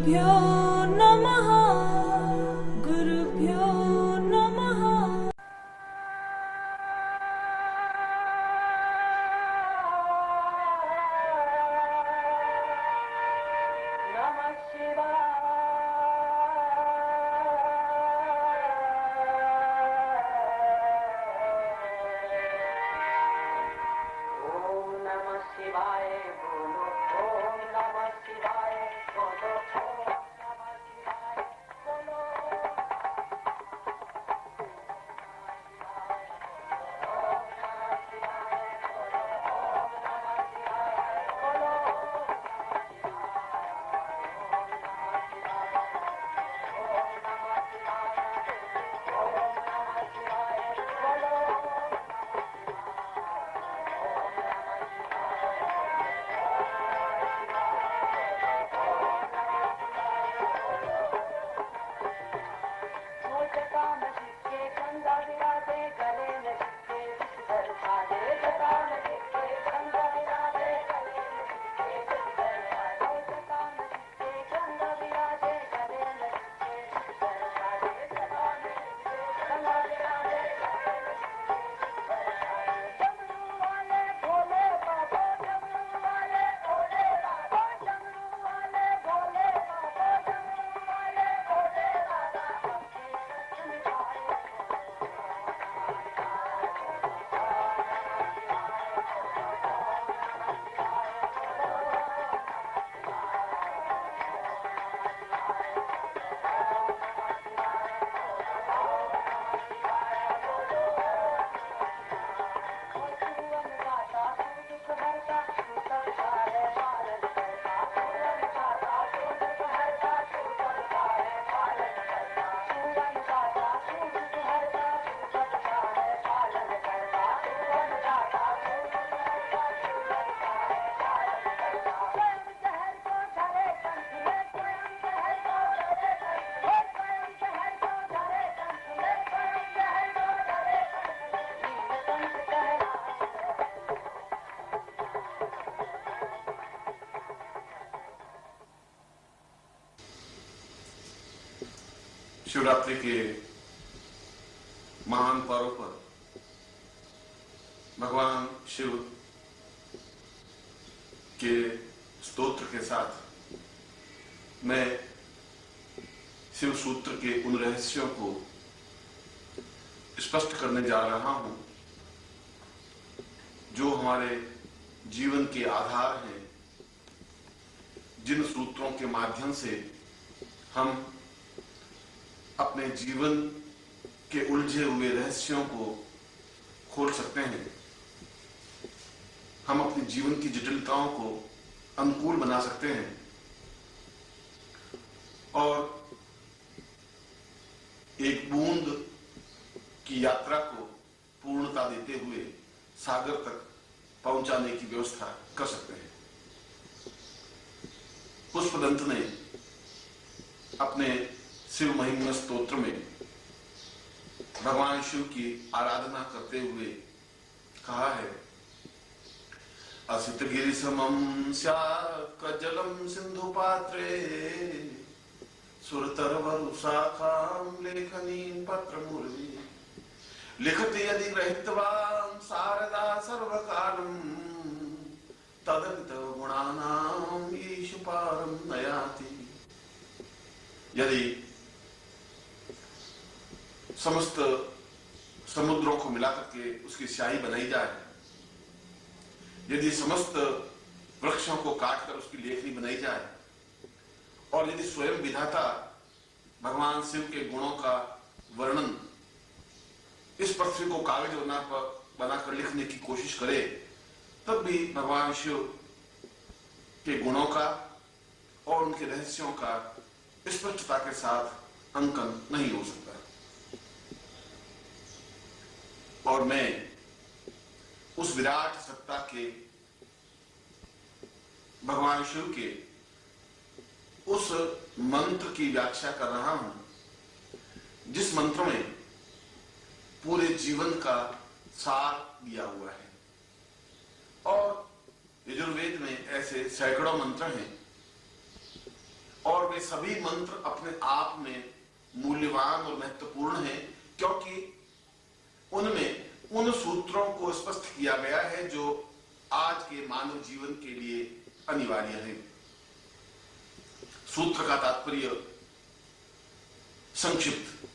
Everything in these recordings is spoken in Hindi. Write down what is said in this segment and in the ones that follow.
गुरुभ्यो नमः। गुरुभ्यो नमः। नमः शिवाय। ओम नमः शिवाय बोलो, ओम नमः शिवाय बोलो, ओम नमः शिवाय बोलो। शिवरात्रि के महान पर्व पर भगवान शिव के स्तोत्र के साथ मैं शिव सूत्र के उन रहस्यों को स्पष्ट करने जा रहा हूं जो हमारे जीवन के आधार हैं, जिन सूत्रों के माध्यम से हम अपने जीवन के उलझे हुए रहस्यों को खोल सकते हैं, हम अपने जीवन की जटिलताओं को अनुकूल बना सकते हैं और एक बूंद की यात्रा को पूर्णता देते हुए सागर तक पहुंचाने की व्यवस्था कर सकते हैं। पुष्पदंत ने अपने शिव महिमा स्तोत्र में भगवान शिव की आराधना करते हुए कहा है, असित गिरि समम स्यात् कज्जलम सिंधु पात्रे सुरतरवरु शाखां लेखनीं पत्र मूर्धि लिखति यदि ग्रहीतवान् शारदा सर्वकालं तदमित गुणानां ईश पारं नयाति। यदि समस्त समुद्रों को मिलाकर के उसकी स्याही बनाई जाए, यदि समस्त वृक्षों को काटकर उसकी लेखनी बनाई जाए और यदि स्वयं विधाता भगवान शिव के गुणों का वर्णन इस पृथ्वी को कागज बनाकर लिखने की कोशिश करे, तब भी भगवान शिव के गुणों का और उनके रहस्यों का स्पष्टता के साथ अंकन नहीं हो सकता। और मैं उस विराट सत्ता के भगवान शिव के उस मंत्र की व्याख्या कर रहा हूं, जिस मंत्र में पूरे जीवन का सार दिया हुआ है। और यजुर्वेद में ऐसे सैकड़ों मंत्र हैं और वे सभी मंत्र अपने आप में मूल्यवान और महत्वपूर्ण हैं, क्योंकि उनमें उन सूत्रों को स्पष्ट किया गया है जो आज के मानव जीवन के लिए अनिवार्य है। सूत्र का तात्पर्य संक्षिप्त,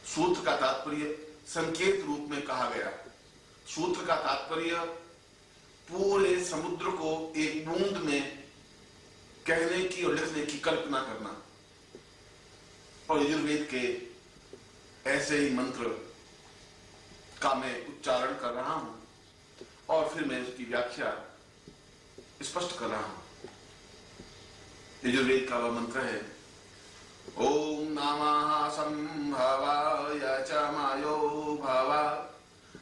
सूत्र का तात्पर्य संकेत रूप में कहा गया। सूत्र का तात्पर्य पूरे समुद्र को एक बूंद में कहने की और लिखने की कल्पना करना। और यजुर्वेद के ऐसे ही मंत्र का मैं उच्चारण कर रहा हूं और फिर मैं उसकी व्याख्या स्पष्ट कर रहा हूं। यजुर्वेद का वह मंत्र है, ओम नमः संभवाय च मायो भवा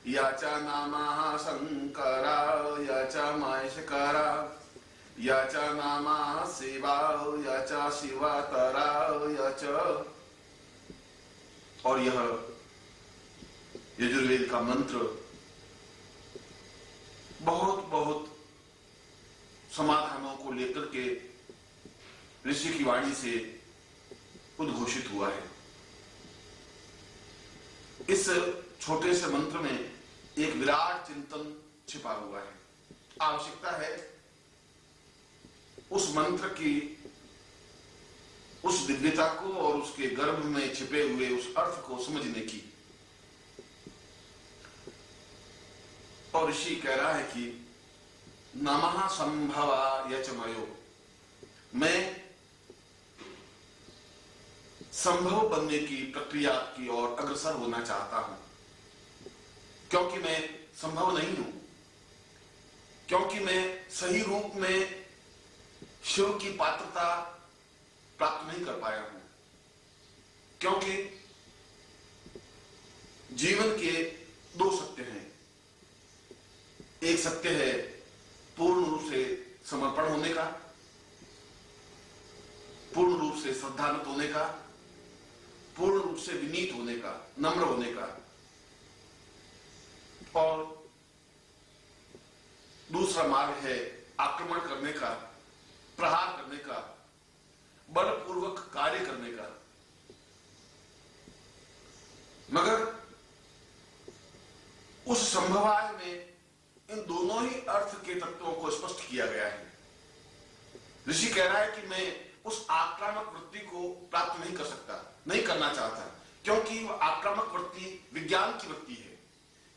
या च नमः शंकराय च महेशकरा या च नमः शिवाय च शिवतराय च। और यह यजुर्वेद का मंत्र बहुत बहुत समाधानों को लेकर के ऋषि की वाणी से उद्घोषित हुआ है। इस छोटे से मंत्र में एक विराट चिंतन छिपा हुआ है। आवश्यकता है उस मंत्र की उस दिव्यता को और उसके गर्भ में छिपे हुए उस अर्थ को समझने की। और ऋषि कह रहा है कि नमः संभवाय च मयो, मैं संभव बनने की प्रक्रिया की ओर अग्रसर होना चाहता हूं, क्योंकि मैं संभव नहीं हूं, क्योंकि मैं सही रूप में शिव की पात्रता प्राप्त नहीं कर पाया हूं, क्योंकि जीवन के दो सत्य हैं। एक सत्य है पूर्ण रूप से समर्पण होने का, पूर्ण रूप से श्रद्धानत होने का, पूर्ण रूप से विनीत होने का, नम्र होने का। और दूसरा मार्ग है आक्रमण करने का, प्रहार करने का, बलपूर्वक कार्य करने का। मगर उस संभवाय में इन दोनों ही अर्थ के तत्वों को स्पष्ट किया गया है। ऋषि कह रहा है कि मैं उस आक्रामक वृत्ति को प्राप्त नहीं कर सकता, नहीं करना चाहता, क्योंकि वह आक्रामक वृत्ति विज्ञान की वृत्ति है।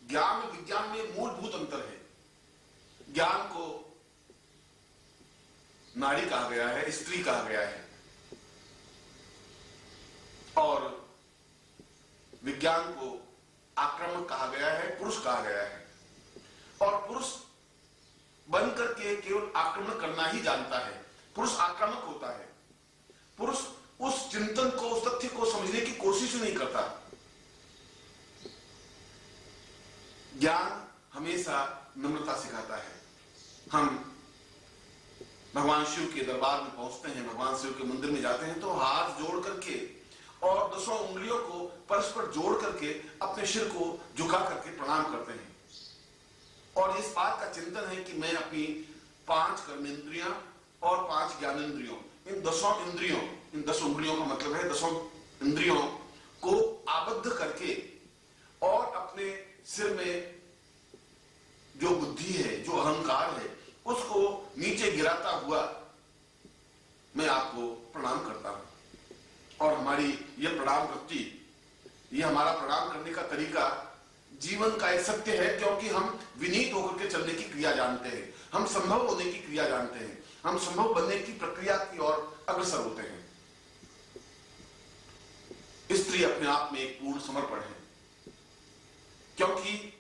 ज्ञान और विज्ञान में मूलभूत अंतर है। ज्ञान को नारी कहा गया है, स्त्री कहा गया है, और विज्ञान को आक्रामक कहा गया है, पुरुष कहा गया है। और पुरुष बनकर के केवल आक्रमण करना ही जानता है। पुरुष आक्रामक होता है। पुरुष उस चिंतन को, उस तथ्य को समझने की कोशिश नहीं करता। ज्ञान हमेशा नम्रता सिखाता है। हम भगवान शिव के दरबार में पहुंचते हैं, भगवान शिव के मंदिर में जाते हैं तो हाथ जोड़ करके और 10 उंगलियों को परस्पर जोड़ करके अपने सिर को झुका करके प्रणाम करते हैं। और इस बात का चिंतन है कि मैं अपनी 5 कर्मेंद्रियां और 5 ज्ञानेंद्रियों, इन 10 इंद्रियों, इन 10 उंगलियों का मतलब है 10 इंद्रियों को आबद्ध करके और अपने सिर में जो बुद्धि है, जो अहंकार है, उसको नीचे गिराता हुआ मैं आपको प्रणाम करता हूं। और हमारी यह प्रणाम वृत्ति, यह हमारा प्रणाम करने का तरीका जीवन का एक सत्य है, क्योंकि हम विनीत होकर के चलने की क्रिया जानते हैं, हम संभव होने की क्रिया जानते हैं, हम संभव बनने की प्रक्रिया की ओर अग्रसर होते हैं। स्त्री अपने आप में एक पूर्ण समर्पण है, क्योंकि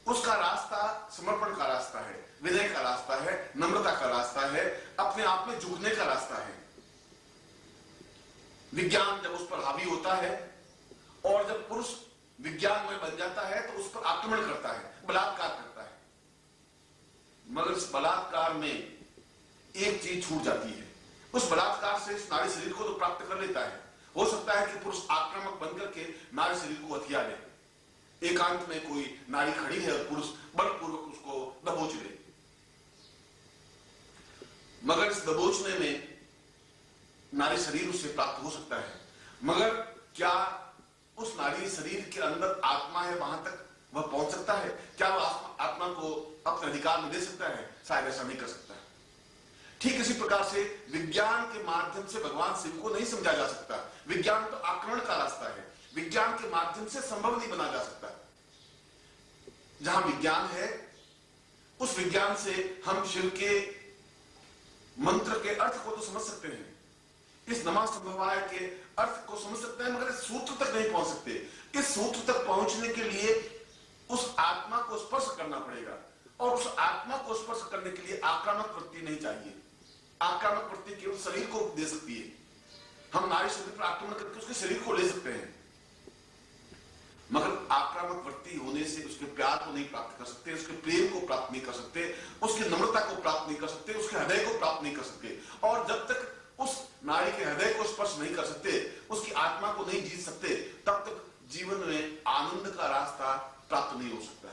उसका रास्ता समर्पण का रास्ता है, विनय का रास्ता है, नम्रता का रास्ता है, अपने आप में झुकने का रास्ता है। विज्ञान जब उस पर हावी होता है और जब पुरुष विज्ञान में बन जाता है तो उस पर आक्रमण करता है, बलात्कार करता है। मगर इस बलात्कार में एक चीज छूट जाती है। उस बलात्कार से इस नारी शरीर को तो प्राप्त कर लेता है। हो सकता है कि पुरुष आक्रामक बनकर के नारी शरीर को हथिया ले, एकांत में कोई नारी खड़ी है और पुरुष बलपूर्वक उसको दबोच ले। मगर इस दबोचने में नारी शरीर उससे प्राप्त हो सकता है, मगर क्या उस नारी शरीर के अंदर आत्मा है, वहां तक वह पहुंच सकता है? क्या वह आत्मा को अपने अधिकार में दे सकता है? शायद ऐसा नहीं कर सकता है। ठीक इसी प्रकार से विज्ञान के माध्यम से भगवान शिव को नहीं समझा जा सकता। विज्ञान तो आक्रमण का रास्ता है, विज्ञान के माध्यम से संभव नहीं बना जा सकता। जहां विज्ञान है, उस विज्ञान से हम शिव के मंत्र के अर्थ को तो समझ सकते हैं, इस नमः संभवाय के अर्थ को समझ सकते हैं, मगर इस सूत्र तक नहीं पहुंच सकते। इस सूत्र तक पहुंचने के लिए उस आत्मा को स्पर्श करना पड़ेगा, और उस आत्मा को स्पर्श करने के लिए आक्रामक वृत्ति नहीं चाहिए। आक्रामक वृत्ति केवल शरीर को दे सकती है। हम नारी शरीर पर आक्रमण करके उसके शरीर को ले सकते हैं, मगर आक्रामक वृत्ति होने से उसके प्यार को नहीं प्राप्त कर सकते, उसके प्रेम को प्राप्त नहीं कर सकते, उसकी नम्रता को प्राप्त नहीं कर सकते, उसके हृदय को प्राप्त नहीं कर सकते। और जब तक उस नारी के हृदय को स्पर्श नहीं कर सकते, उसकी आत्मा को नहीं जीत सकते, तब तक जीवन में आनंद का रास्ता प्राप्त नहीं हो सकता।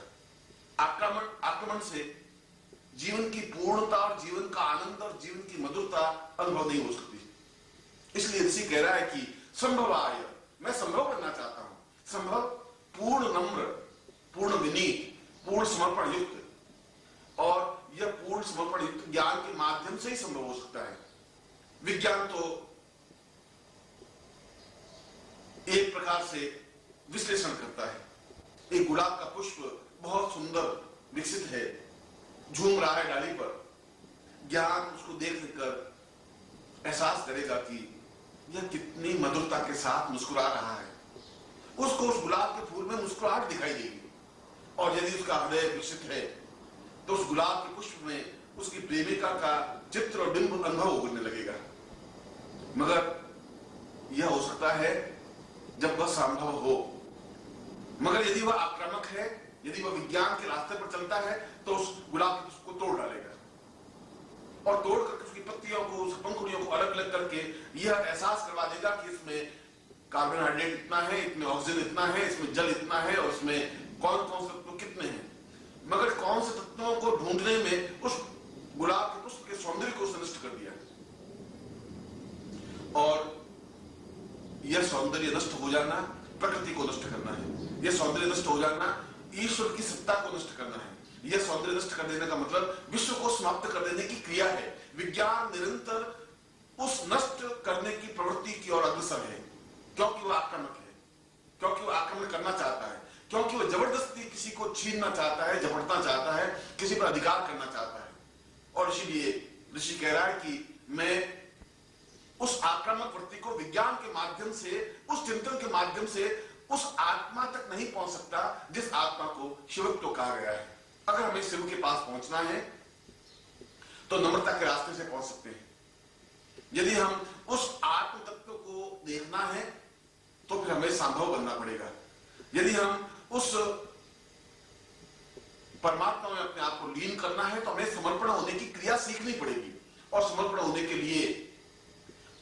आक्रमण से जीवन की पूर्णता और जीवन का आनंद और जीवन की मधुरता अनुभव नहीं हो सकती। इसलिए ऋषि कह रहा है कि संभवाय, मैं संभव करना चाहता हूं। संभव पूर्ण नम्र, पूर्ण विनीत, पूर्ण समर्पण युक्त, और यह पूर्ण समर्पण युक्त ज्ञान के माध्यम से ही संभव हो सकता है। विज्ञान तो एक प्रकार से विश्लेषण करता है। एक गुलाब का पुष्प बहुत सुंदर विकसित है, झूम रहा है डाली पर, ज्ञान उसको देख कर एहसास करेगा कि यह कितनी मधुरता के साथ मुस्कुरा रहा है। उसको उस गुलाब के फूल में मुस्कुराहट दिखाई देगी, और यदि उसका हृदय विकसित है तो उस गुलाब के पुष्प में उसकी प्रेमिका का चित्र और बिंब अनुभव होने लगेगा। मगर यह हो सकता है जब वह संभव हो। मगर यदि वह आक्रामक है, यदि वह विज्ञान के रास्ते पर चलता है, तो उस गुलाब के पुष्प को तोड़ डालेगा, और तोड़ करके उसकी पत्तियों को, उसकी पंखुड़ियों को अलग अलग करके यह एहसास करवा देगा कि इसमें कार्बोहाइड्रेट इतना है, इसमें ऑक्सीजन इतना है, इसमें जल इतना है, और इसमें कौन कौन से तत्व कितने हैं। मगर कौन से तत्वों को ढूंढने में उस गुलाब के पुष्प के सौंदर्य को नष्ट कर दिया, और यह सौंदर्य नष्ट हो जाना प्रकृति को नष्ट करना है। यह सौंदर्य नष्ट हो जाना ईश्वर की सत्ता को नष्ट करना है। यह सौंदर्य नष्ट कर देने का मतलब विश्व को समाप्त कर देने की क्रिया है। विज्ञान निरंतर उस नष्ट करने की प्रवृत्ति की ओर अग्रसर है, क्योंकि वह आक्रामक है, क्योंकि वह आक्रमण करना चाहता है, क्योंकि वह जबरदस्ती किसी को छीनना चाहता है, झपटना चाहता है, किसी पर अधिकार करना चाहता है। और इसीलिए ऋषि कह रहा है कि मैं उस आक्रामक वृत्ति को विज्ञान के माध्यम से, उस चिंतन के माध्यम से उस आत्मा तक नहीं पहुंच सकता जिस आत्मा को शिवत्व कहा गया है। अगर हमें शिव के पास पहुंचना है तो नम्रता के रास्ते से पहुंच सकते हैं। यदि हम उस आत्म तत्व को देखना है तो फिर हमें संभव बनना पड़ेगा। यदि हम उस परमात्मा में अपने आप को लीन करना है तो हमें समर्पण होने की क्रिया सीखनी पड़ेगी, और समर्पण होने के लिए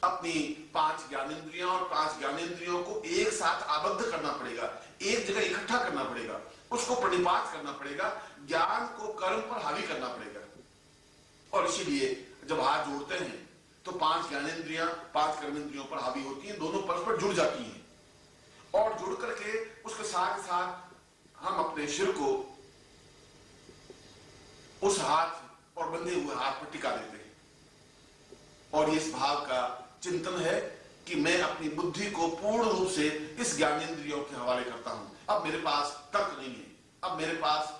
अपनी 5 ज्ञानेंद्रियों और 5 ज्ञानेंद्रियों को एक साथ आबद्ध करना पड़ेगा, एक जगह इकट्ठा करना पड़ेगा, उसको प्रणिपात करना पड़ेगा, ज्ञान को कर्म पर हावी करना पड़ेगा। और इसीलिए जब हाथ जोड़ते हैं तो 5 ज्ञानेंद्रियां 5 कर्मेंद्रियों पर हावी होती हैं, दोनों परस्पर जुड़ जाती हैं, और जुड़ करके उसके साथ साथ हम अपने सिर को उस हाथ और बंधे हुए हाथ पर टिका देते हैं। और इस भाव का चिंतन है कि मैं अपनी बुद्धि को पूर्ण रूप से इस ज्ञानेंद्रियों के हवाले करता हूं। अब मेरे पास तर्क नहीं है, अब मेरे पास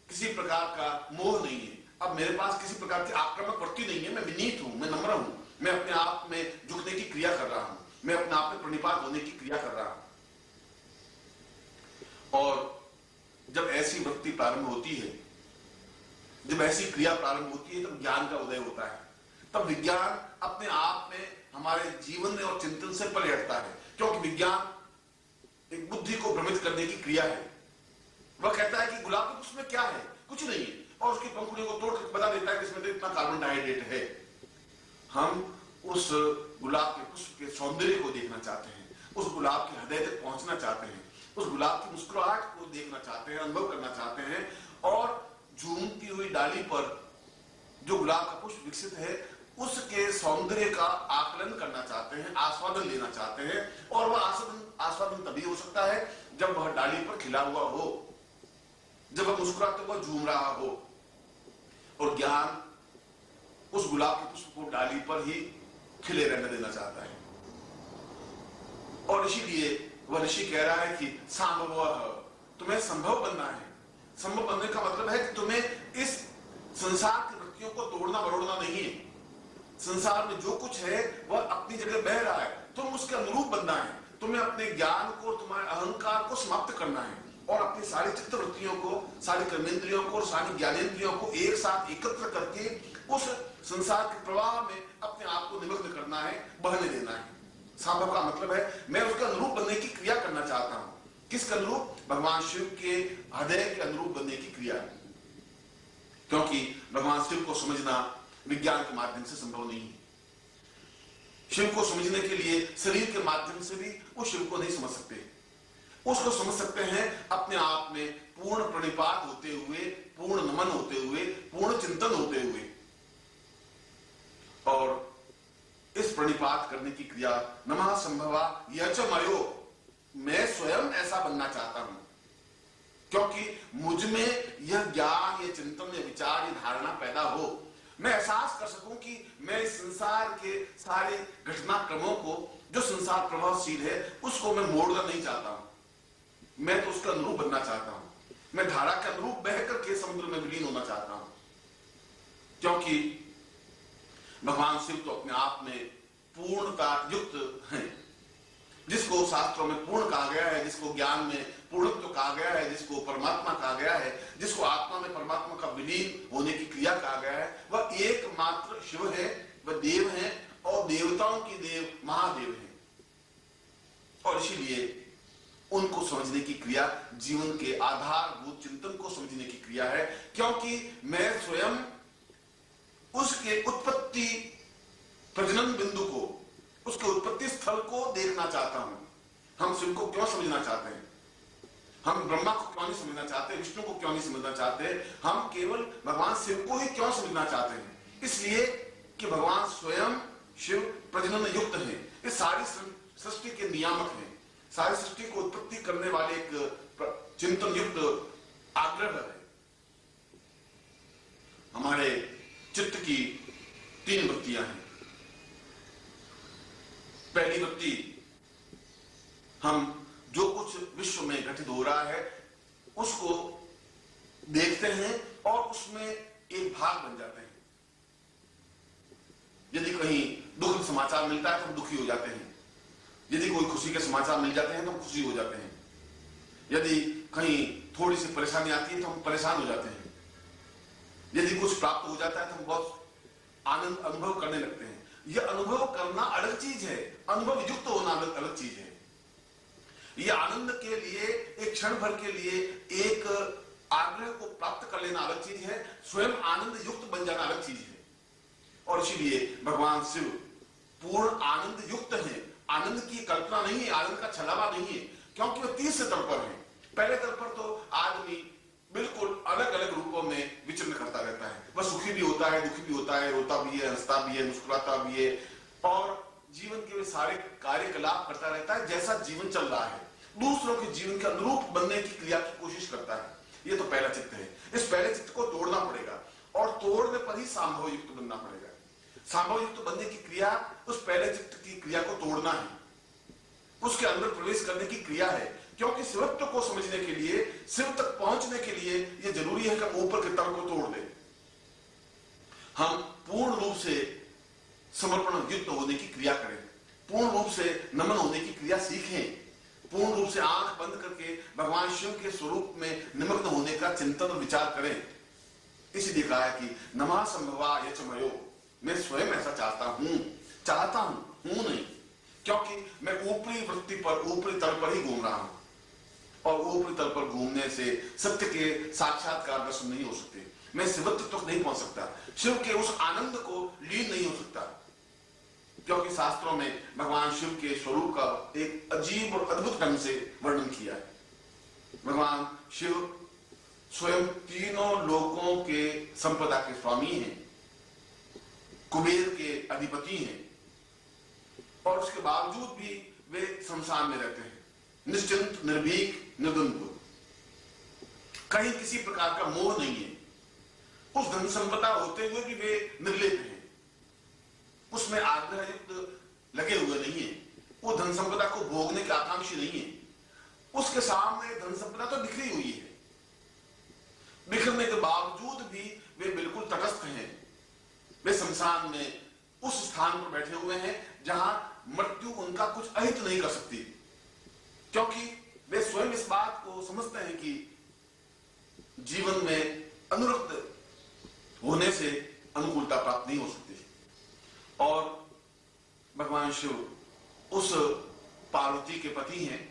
किसी प्रकार का मोह नहीं है, अब मेरे पास किसी प्रकार की आक्रामक वृत्ति नहीं है। मैं विनीत हूं, मैं नम्र हूं, मैं अपने आप में झुकने की क्रिया कर रहा हूं, मैं अपने आप में प्रणिपात होने की क्रिया कर रहा हूं। और जब ऐसी वृत्ति प्रारंभ होती है, जब ऐसी क्रिया प्रारंभ होती है, तब ज्ञान का उदय होता है। तब विज्ञान अपने आप में हमारे जीवन में और चिंतन से परे हटता है, क्योंकि विज्ञान एक बुद्धि को भ्रमित करने की क्रिया है। वह कहता है कि गुलाब के पुष्प में क्या है, कुछ नहीं है, और उसकी पंखुड़ियों को तोड़ कर बता देता है कि इसमें तो इतना कार्बन डाइऑक्साइड है। हम उस गुलाब के पुष्प के सौंदर्य को देखना चाहते हैं, उस गुलाब के हृदय तक पहुंचना चाहते हैं, उस गुलाब की मुस्कुराहट को देखना चाहते हैं, अनुभव करना चाहते हैं, और झूमती हुई डाली पर जो गुलाब का पुष्प विकसित है उसके सौंदर्य का आकलन करना चाहते हैं, आस्वादन लेना चाहते हैं। और वह आस्वादन तभी हो सकता है जब वह डाली पर खिला हुआ हो, जब वह मुस्कुराते हुआ झूम रहा हो। और ज्ञान उस गुलाब के पुष्प को डाली पर ही खिले रहने देना चाहता है। और इसीलिए वह ऋषि कह रहा है कि संभव, तुम्हें संभव बनना है। संभव बनने का मतलब है कि तुम्हें इस संसार की वृत्तियों को तोड़ना मरोड़ना नहीं है। संसार में जो कुछ है वह अपनी जगह बह रहा है, तुम उसके अनुरूप बनना है। तुम्हें अपने ज्ञान को, तुम्हारे अहंकार को समाप्त करना है और अपनी सारी चित्त वृत्तियों को, सारी कर्मेंद्रियों को और सारी ज्ञानेंद्रियों को एक साथ एकत्र करके उस संसार के प्रवाह में अपने आप को निमग्न करना है, बहने देना है। संभव का मतलब है मैं उसके अनुरूप बनने की क्रिया करना चाहता हूं। किसके अनुरूप? भगवान शिव के हृदय के अनुरूप बनने की क्रिया। क्योंकि भगवान शिव को समझना विज्ञान के माध्यम से संभव नहीं है। शिव को समझने के लिए शरीर के माध्यम से भी वो शिव को नहीं समझ सकते। उसको समझ सकते हैं अपने आप में पूर्ण प्रणिपात होते हुए, पूर्ण नमन होते हुए, पूर्ण चिंतन होते हुए। और इस प्रणिपात करने की क्रिया नमः संभवा यच मयो, मैं स्वयं ऐसा बनना चाहता हूं। क्योंकि मुझ में यह ज्ञान, यह चिंतन, यह विचार, यह धारणा पैदा हो, मैं एहसास कर सकूं कि मैं इस संसार के सारे घटनाक्रमों को, जो संसार प्रभावशील है, उसको मैं मोड़ना नहीं चाहता हूं। मैं तो उसका अनुरूप बनना चाहता हूं। मैं धारा के अनुरूप बहकर के समुद्र में विलीन होना चाहता हूं। क्योंकि भगवान शिव तो अपने आप में पूर्णता युक्त हैं, जिसको शास्त्रों में पूर्ण कहा गया है, जिसको ज्ञान में पूर्णत्व कहा गया है, जिसको परमात्मा कहा गया है, जिसको आत्मा में परमात्मा का विलीन होने की क्रिया कहा गया है, वह एकमात्र शिव है, वह देव है और देवताओं की देव महादेव है। और इसीलिए उनको समझने की क्रिया जीवन के आधारभूत चिंतन को समझने की क्रिया है। क्योंकि मैं स्वयं उसके उत्पत्ति प्रजनन बिंदु को, उसके उत्पत्ति स्थल को देखना चाहता हूं। हम शिव को क्यों समझना चाहते हैं? हम ब्रह्मा को क्यों नहीं समझना चाहते? विष्णु को क्यों नहीं समझना चाहते? हम केवल भगवान शिव को ही क्यों समझना चाहते हैं? इसलिए कि भगवान स्वयं शिव प्रजनन युक्त है। ये सारी सृष्टि के नियामक हैं, सारी सृष्टि को उत्पत्ति करने वाले एक चिंतन युक्त आग्रह है। हमारे चित्त की 3 वृत्तियां हैं। पहली वृत्ति, हम जो कुछ विश्व में घटित हो रहा है उसको देखते हैं और उसमें एक भाग बन जाते हैं। यदि कहीं दुखद समाचार मिलता है तो हम दुखी हो जाते हैं, यदि कोई खुशी के समाचार मिल जाते हैं तो हम खुशी हो जाते हैं, यदि कहीं थोड़ी सी परेशानी आती है तो हम परेशान हो जाते हैं, यदि कुछ प्राप्त हो जाता है तो हम बहुत आनंद अनुभव करने लगते हैं। यह अनुभव करना अलग चीज है, अनुभव युक्त होना अलग चीज है। यह आनंद के लिए, एक क्षण भर के लिए एक आग्रह को प्राप्त कर लेना अलग चीज है, स्वयं आनंद युक्त बन जाना अलग चीज है। और इसीलिए भगवान शिव पूर्ण आनंद युक्त है। आनंद की कल्पना नहीं है, आनंद का छलावा नहीं है, क्योंकि वो 30 स्तर पर है। पहले स्तर पर तो आदमी बिल्कुल अलग अलग रूपों में विचरण करता रहता है। वह सुखी भी होता है, दुखी भी होता है, रोता भी है, हंसता भी है, मुस्कुराता भी है और जीवन के वे सारे कार्यकलाप करता रहता है जैसा जीवन चल रहा है। दूसरों के जीवन के अनुरूप बनने की क्रिया की कोशिश करता है। ये तो पहला चित्त है। इस पहले चित्त को तोड़ना पड़ेगा और तोड़ने पर ही संभव युक्त बनना पड़ेगा। संभव युक्त बनने की क्रिया उस पहले चित्त की क्रिया को तोड़ना है, उसके अंदर प्रवेश करने की क्रिया है। क्योंकि शिवत्व को समझने के लिए, शिव तक पहुंचने के लिए यह जरूरी है कि हम ऊपर के तल को तोड़ दें। हम पूर्ण रूप से समर्पण युक्त होने की क्रिया करें, पूर्ण रूप से नमन होने की क्रिया सीखें, पूर्ण रूप से आंख बंद करके भगवान शिव के स्वरूप में निमग्न होने का चिंतन और विचार करें। इसीलिए कहा है कि नमः संभवा यच मयो, मैं स्वयं ऐसा चाहता हूं नहीं, क्योंकि मैं ऊपरी वृत्ति पर, ऊपरी तल पर ही घूम रहा हूं और ऊपरी तल पर घूमने से सत्य के साक्षात्कार दर्शन नहीं हो सकते। मैं शिवत्व तक नहीं पहुंच सकता, शिव के उस आनंद को लीन नहीं हो सकता। क्योंकि शास्त्रों में भगवान शिव के स्वरूप का एक अजीब और अद्भुत ढंग से वर्णन किया है। भगवान शिव स्वयं तीनों लोकों के संपदा के स्वामी हैं। कुबेर के अधिपति हैं और उसके बावजूद भी वे संसार में रहते हैं, निश्चिंत, निर्भीक, निर्द्वंद्व। कहीं किसी प्रकार का मोह नहीं है। उस धन संपदा होते हुए भी वे निर्लिप्त हैं, उसमें आग्रह युक्त लगे हुए नहीं है, वो धन संपदा को भोगने के आकांक्षी नहीं है। उसके सामने धन संपदा तो बिखरी हुई है, बिखरने के बावजूद भी वे बिल्कुल तटस्थ हैं। वे संसार में उस स्थान पर बैठे हुए हैं जहां मृत्यु उनका कुछ अहित नहीं कर सकती, क्योंकि वे स्वयं इस बात को समझते हैं कि जीवन में अनुरक्त होने से अनुकूलता प्राप्त नहीं हो सकती। और भगवान शिव उस पार्वती के पति हैं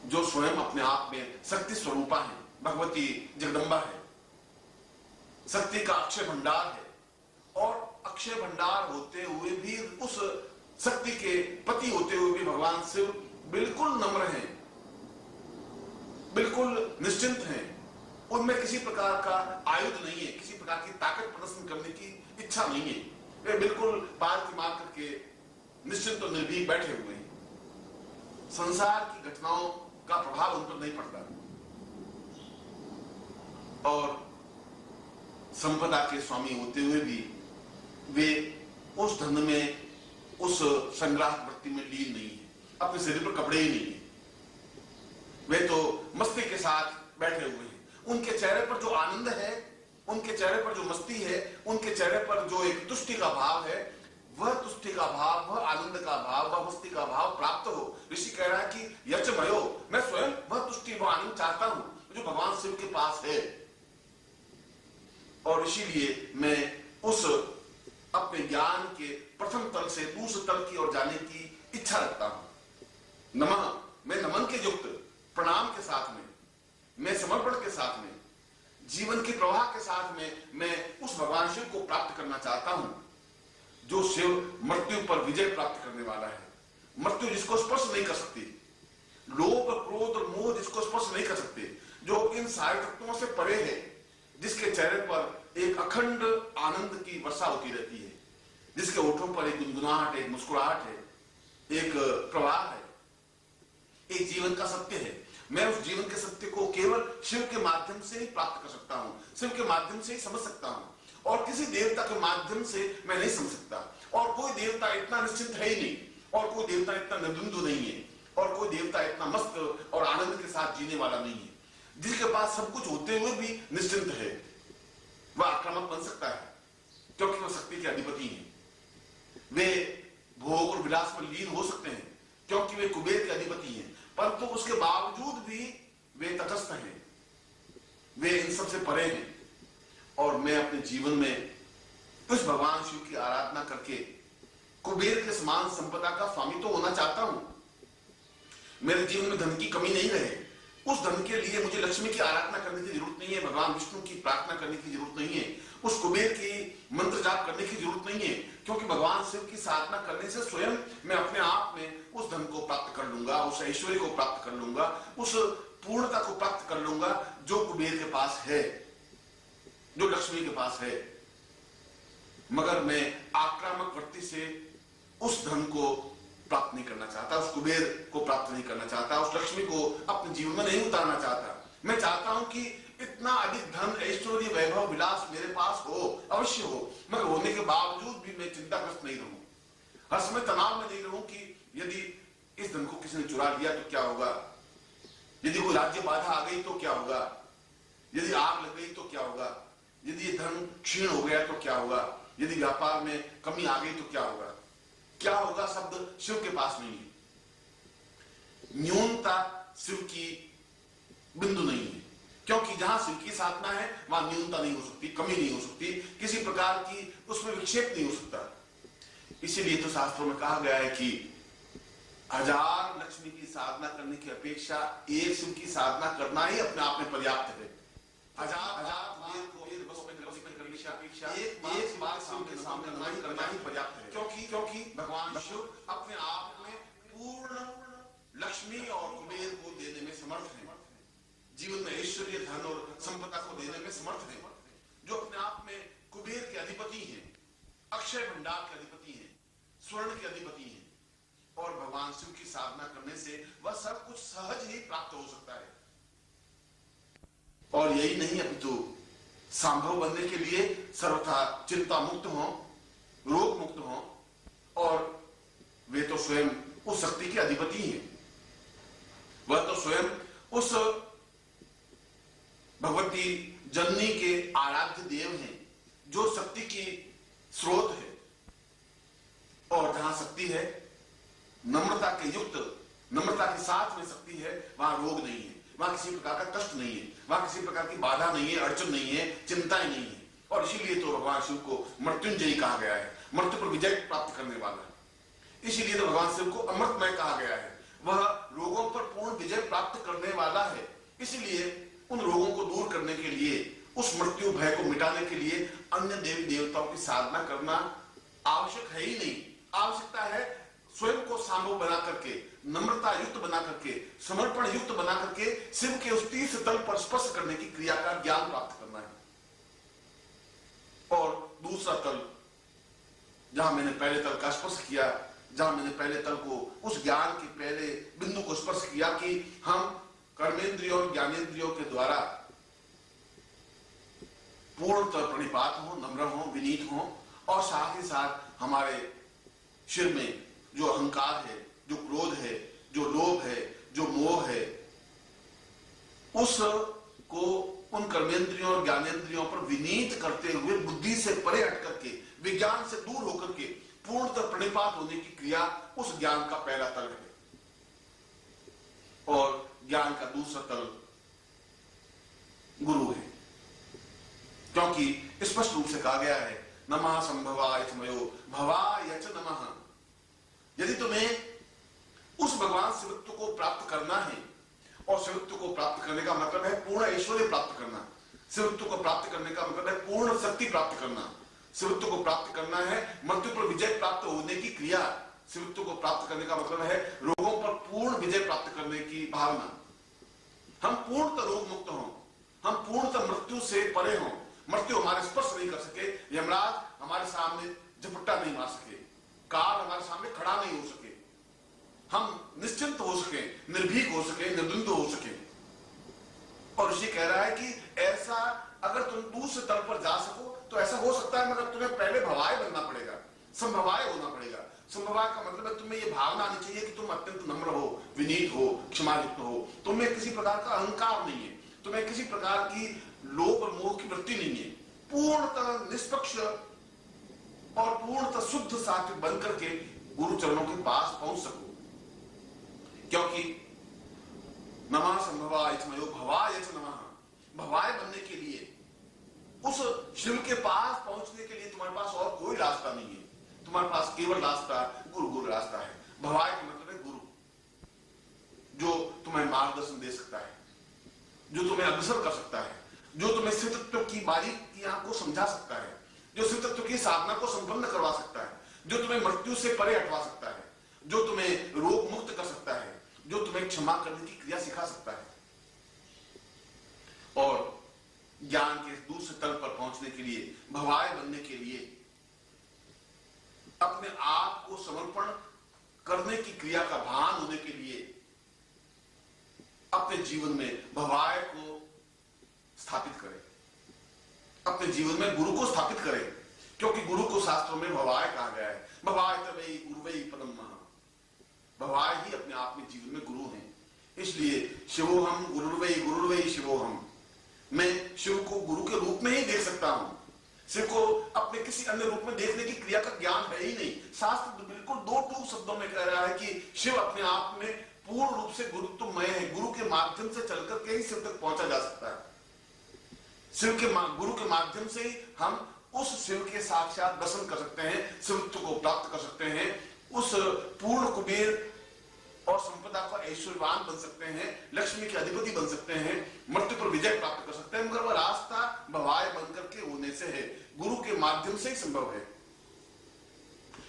जो स्वयं अपने आप में शक्ति स्वरूपा है, भगवती जगदम्बा है, शक्ति का अक्षय भंडार है। और अक्षय भंडार होते हुए भी, उस शक्ति के पति होते हुए भी भगवान शिव बिल्कुल नम्र हैं, बिल्कुल निश्चिंत हैं। उनमें किसी प्रकार का आयुध नहीं है, किसी प्रकार की ताकत प्रदर्शन करने की इच्छा नहीं है। वे बिल्कुल पालती मार करके निश्चिंत और निर्भीक बैठे हुए हैं। संसार की घटनाओं का प्रभाव उन पर नहीं पड़ता और संपदा के स्वामी होते हुए भी वे उस धन में, उस संग्राहक वृत्ति में लीन नहीं है। अपने शरीर पर कपड़े ही नहीं है, वे तो मस्ती के साथ बैठे हुए हैं। उनके चेहरे पर जो आनंद है, उनके चेहरे पर जो मस्ती है, उनके चेहरे पर जो एक तुष्टि का भाव है, वह तुष्टि का भाव, वह आनंद का भाव, वह मस्ती का भाव प्राप्त हो। ऋषि कह रहा है कि यचमयो, मैं स्वयं वह तुष्टि, वह आनंद चाहता हूं जो भगवान शिव के पास है। और इसीलिए मैं उस अपने ज्ञान के प्रथम तल से दूसरे तल की ओर जाने की इच्छा रखता हूं। नमः, मैं नमन के युक्त, प्रणाम के साथ में, मैं समर्पण के साथ में, जीवन के प्रवाह के साथ में मैं उस भगवान शिव को प्राप्त करना चाहता हूं जो शिव मृत्यु पर विजय प्राप्त करने वाला है। मृत्यु जिसको स्पर्श नहीं कर सकती, लोभ, क्रोध और मोह जिसको स्पर्श नहीं कर सकते, जो इन सारे तत्वों से परे है, जिसके चेहरे पर एक अखंड आनंद की वर्षा होती रहती है, जिसके होठों पर एक गुनगुनाहट, एक मुस्कुराहट है, एक प्रवाह है, एक जीवन का सत्य है। मैं उस जीवन के सत्य को केवल शिव के माध्यम से ही प्राप्त कर सकता हूं, शिव के माध्यम से ही समझ सकता हूं, और किसी देवता के माध्यम से मैं नहीं समझ सकता। और कोई देवता इतना निश्चिंत है ही नहीं, और कोई देवता इतना निर्द्वंद्व नहीं है, और कोई देवता इतना मस्त और आनंद के साथ जीने वाला नहीं है। जिसके पास सब कुछ होते हुए भी निश्चिंत है, वह आक्रामक बन सकता है क्योंकि वह शक्ति के अधिपति हैं। वे भोग और विलास में लीन हो सकते हैं क्योंकि वे कुबेर के अधिपति हैं, परंतु उसके बावजूद भी वे तटस्थ हैं, वे इन सबसे परे हैं। और मैं अपने जीवन में उस भगवान शिव की आराधना करके कुबेर के समान संपदा का स्वामी तो होना चाहता हूं। मेरे जीवन में धन की कमी नहीं रहे। उस धन के लिए मुझे लक्ष्मी की आराधना करने की जरूरत नहीं है, भगवान विष्णु की प्रार्थना करने की जरूरत नहीं है, उस कुबेर की मंत्र जाप करने की जरूरत नहीं है, क्योंकि भगवान शिव की साधना करने से स्वयं मैं अपने आप में उस धन को प्राप्त कर लूंगा, उस ऐश्वर्य को प्राप्त कर लूंगा, उस पूर्णता को प्राप्त कर लूंगा जो कुबेर के पास है, जो लक्ष्मी के पास है। मगर मैं आक्रामक वृत्ति से उस धन को प्राप्त नहीं करना चाहता, उस कुबेर को प्राप्त नहीं करना चाहता, उस लक्ष्मी को अपने जीवन में नहीं उतारना चाहता। मैं चाहता हूं कि इतना अधिक धन, ऐश्वर्य, वैभव, विलास मेरे पास हो, अवश्य हो, मगर होने के बावजूद भी मैं चिंताग्रस्त नहीं रहूं, हर समय तनाव में नहीं रहूं कि यदि इस धन को किसी ने चुरा लिया तो क्या होगा, यदि कोई राज्य बाधा आ गई तो क्या होगा, यदि आग लग गई तो क्या होगा, यदि ये धन क्षीण हो गया तो क्या होगा, यदि व्यापार में कमी आ गई तो क्या होगा। क्या होगा शब्द शिव के पास नहीं है। न्यूनता शिव की बिंदु नहीं है, क्योंकि जहां शिव की साधना है वहां न्यूनता नहीं हो सकती, कमी नहीं हो सकती, किसी प्रकार की उसमें विक्षेप नहीं हो सकता। इसीलिए तो शास्त्रों में कहा गया है कि 1000 लक्ष्मी की साधना करने की अपेक्षा एक शिव की साधना करना ही अपने आप में पर्याप्त है। 1000 करने की अपेक्षा एक बार शिव के सामने करना ही पर्याप्त है, क्योंकि भगवान शिव अपने आप में पूर्ण लक्ष्मी और कुबेर को देने में समर्थ है, जीवन में ऐश्वर्य, धन और संपदा को देने में समर्थ है, जो अपने आप में कुबेर के अधिपति हैं, अक्षय भंडार के अधिपति हैं, स्वर्ण के अधिपति हैं, और भगवान शिव की साधना करने से वह सब कुछ सहज ही प्राप्त हो सकता है। और यही नहीं, अपितु संभव बनने के लिए सर्वथा चिंता मुक्त हो, रोग मुक्त हो, और वे तो स्वयं उस शक्ति के अधिपति हैं। वह तो स्वयं उस भगवती जननी के आराध्य देव हैं, जो शक्ति की स्रोत है। और जहां शक्ति है, नम्रता के युक्त, नम्रता के साथ में शक्ति है, वहां रोग नहीं है, वहां किसी प्रकार का कष्ट नहीं है, वहां किसी प्रकार की बाधा नहीं है, अड़चन नहीं है, चिंताएं नहीं है। और इसीलिए तो भगवान शिव को मृत्युंजयी कहा गया है, मृत्यु पर विजय प्राप्त करने वाला। इसीलिए तो भगवान शिव को अमृतमय कहा गया है, वह रोगों पर पूर्ण विजय प्राप्त करने वाला है। इसलिए उन रोगों को दूर करने के लिए, उस मृत्यु भय को मिटाने के लिए अन्य देवी देवताओं की साधना करना आवश्यक है ही नहीं। आवश्यकता है स्वयं को संभव बना करके, नम्रता युक्त बना करके, समर्पण युक्त बना करके शिव के उस तीर्थ तल पर स्पर्श करने की क्रिया का ज्ञान प्राप्त करना है। और दूसरा तल, जहां मैंने पहले तल का स्पर्श किया, जहां मैंने पहले तल को, उस ज्ञान के पहले बिंदु को स्पर्श किया कि हम कर्मेंद्रियों और ज्ञानेंद्रियों के द्वारा पूर्णतः प्रणिपात हो, नम्र हो, विनीत हो, और साथ ही साथ हमारे शिर में जो अहंकार है, जो क्रोध है, जो लोभ है, जो मोह है, उसको उन कर्मेंद्रियों और ज्ञानेंद्रियों पर विनीत करते हुए बुद्धि से परे हट करके, विज्ञान से दूर होकर के पूर्णतः प्रणिपात होने की क्रिया उस ज्ञान का पहला तल है। और ज्ञान का दूसरा तल गुरु है, क्योंकि स्पष्ट रूप से कहा गया है, नमः संभवाय च मयो भवाय च नमः। यदि तुम्हें उस भगवान शिवत्व को प्राप्त करना है, और शिवत्व को प्राप्त करने का मतलब है पूर्ण ऐश्वर्य प्राप्त करना, शिवत्व को प्राप्त करने का मतलब है पूर्ण शक्ति प्राप्त करना, शिवत्व को प्राप्त करना है मृत्यु पर विजय प्राप्त होने की क्रिया, शिवत्व को प्राप्त करने का मतलब है रोगों पर पूर्ण विजय प्राप्त करने की भावना। हम पूर्णतः रोग मुक्त हों, हम पूर्णतः मृत्यु से परे हों, मृत्यु हमारे स्पर्श नहीं कर सके, यमराज हमारे सामने झपट्टा नहीं मार सके, काल हमारे सामने खड़ा नहीं हो सके, हम निश्चिंत हो सके, निर्भीक हो सके, निर्द्वंद हो सके। और ऋषि कह रहा है कि ऐसा अगर तुम दूसरे तल पर जा सको तो ऐसा हो सकता है, मगर तुम्हें पहले भवाय बनना पड़ेगा, संभवाय होना पड़ेगा। संभवाय का मतलब है तुम्हें यह भावना आनी चाहिए कि तुम अत्यंत नम्र हो, विनीत हो, क्षमायुक्त हो, तुम्हें किसी प्रकार का अहंकार नहीं है, तुम्हें किसी प्रकार की लोभ और मोह की वृत्ति नहीं है, पूर्णतः निष्पक्ष और पूर्णतः शुद्ध सात्विक बन करके गुरु चरणों के पास पहुंच सको। क्योंकि नमः संभवाय च मयो भवाय च नमः, भवाय बनने के लिए, उस शिव के पास पहुंचने के लिए तुम्हारे पास और कोई रास्ता नहीं है, तुम्हारे पास केवल रास्ता गुरु रास्ता है। भवाय का मतलब है गुरु, जो तुम्हें मार्गदर्शन दे सकता है, जो तुम्हें अग्रसर कर सकता है, जो तुम्हें शिव तत्व की बारीकियां को समझा सकता है, जो शिव तत्व की साधना को संपन्न करवा सकता है, जो तुम्हें मृत्यु से परे हटवा सकता है, जो तुम्हें रोग मुक्त कर सकता है, जो तुम्हें क्षमा करने की क्रिया सिखा सकता है। और ज्ञान के दूसरे तल पर पहुंचने के लिए, भवाय बनने के लिए, अपने आप को समर्पण करने की क्रिया का भान होने के लिए अपने जीवन में भवाय को स्थापित करें, अपने जीवन में गुरु को स्थापित करें। क्योंकि गुरु को शास्त्रों में भवाय कहा गया है, भवाय तवै गुरुवै परम महा, भवाय ही अपने आप में जीवन में गुरु हैं। इसलिए शिवोहम गुरुर्वै शिवोहम, मैं शिव को गुरु के रूप में ही देख सकता हूं, शिव को अपने किसी अन्य रूप में देखने की क्रिया का ज्ञान है ही नहीं। शास्त्र बिल्कुल दो टूक शब्दों में कह रहा है कि शिव अपने आप में पूर्ण रूप से गुरुत्वमय है, गुरु के माध्यम से चलकर के ही शिव तक पहुंचा जा सकता है। शिव के गुरु के माध्यम से ही हम उस शिव के साक्षात दर्शन कर सकते हैं, शिवत्व को प्राप्त कर सकते हैं, उस पूर्ण कुबेर और संपदा को ऐश्वर्यवान बन सकते हैं, लक्ष्मी के अधिपति बन सकते हैं, मृत्यु पर विजय प्राप्त कर सकते हैं। मगर वह रास्ता भवाय बनकर के होने से है, गुरु के माध्यम से ही संभव है।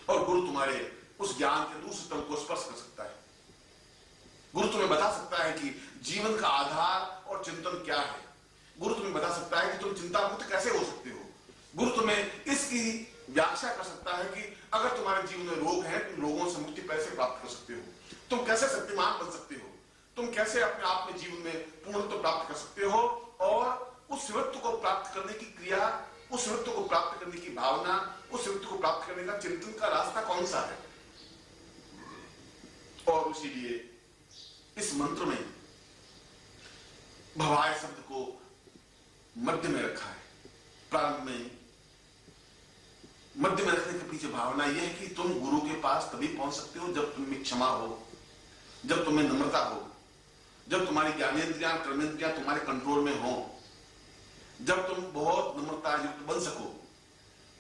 और गुरु तुम्हारे उस ज्ञान के दूसरे तल को स्पर्श कर सकता है। गुरु तुम्हें बता सकता है कि जीवन का आधार और चिंतन क्या है। गुरु तुम्हें बता सकता है कि तुम चिंता मुक्त कैसे हो सकते हो। गुरु तुम्हें इसकी व्याख्या कर सकता है कि अगर तुम्हारे जीवन में रोग है, तुम रोगों से मुक्ति कैसे प्राप्त कर सकते हो, तुम कैसे शक्तिमान बन सकते हो, तुम कैसे अपने आप में जीवन में पूर्णत्व प्राप्त कर सकते हो, और उस शिवत्व को प्राप्त करने की क्रिया, उस शिवत्व को प्राप्त करने की भावना, उस शिवत्व को प्राप्त करने का चिंतन का रास्ता कौन सा है। और इसीलिए इस मंत्र में भवाय शब्द को मध्य में रखा है। प्रारंभ में मध्य में रखने के पीछे भावना यह है कि तुम गुरु के पास तभी पहुंच सकते हो जब तुम में क्षमा हो, जब तुम्हें नम्रता हो, जब तुम्हारी ज्ञानेंद्रियां कर्मेंद्रियां तुम्हारे कंट्रोल में हो, जब तुम बहुत नम्रता युक्त बन सको,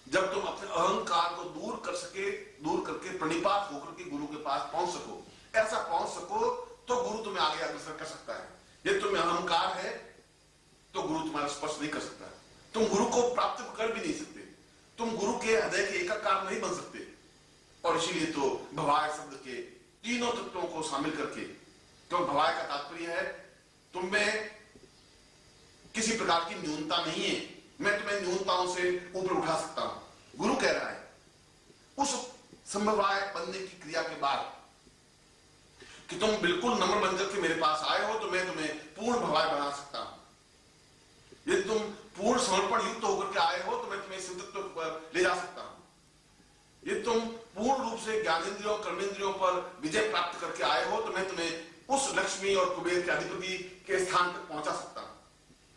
जब तुम अपने अहंकार को दूर कर सके, दूर करके प्रणिपात होकर के गुरु के पास पहुंच सको। ऐसा पहुंच सको तो गुरु तुम्हें आगे अग्रसर कर सकता है। यदि तुम्हें अहंकार है तो गुरु तुम्हारा स्पर्श नहीं कर सकता, तुम गुरु को प्राप्त कर भी नहीं सकते, तुम गुरु के हृदय के एकाकार नहीं बन सकते। और इसीलिए तो भवाय शब्द के तीनों तत्वों को शामिल करके, तो भवाय का तात्पर्य है तुम में किसी प्रकार की न्यूनता नहीं है, मैं तुम्हें न्यूनताओं से ऊपर उठा सकता हूं। गुरु कह रहा है उस संभवाय बनने की क्रिया के बाद कि तुम बिल्कुल नम्र बनकर के मेरे पास आए हो तो मैं तुम्हें पूर्ण भवाय बना सकता हूं। यदि तुम पूर्ण समर्पण युक्त होकर के आए हो तो मैं तुम्हें सिद्धत्व पर ले जा सकता हूं। यदि तुम पूर्ण रूप से ज्ञानेंद्रियों कर्मेंद्रियों पर विजय प्राप्त करके आए हो तो मैं तुम्हें उस लक्ष्मी और कुबेर के अधिपति के स्थान तक पहुंचा सकता हूं।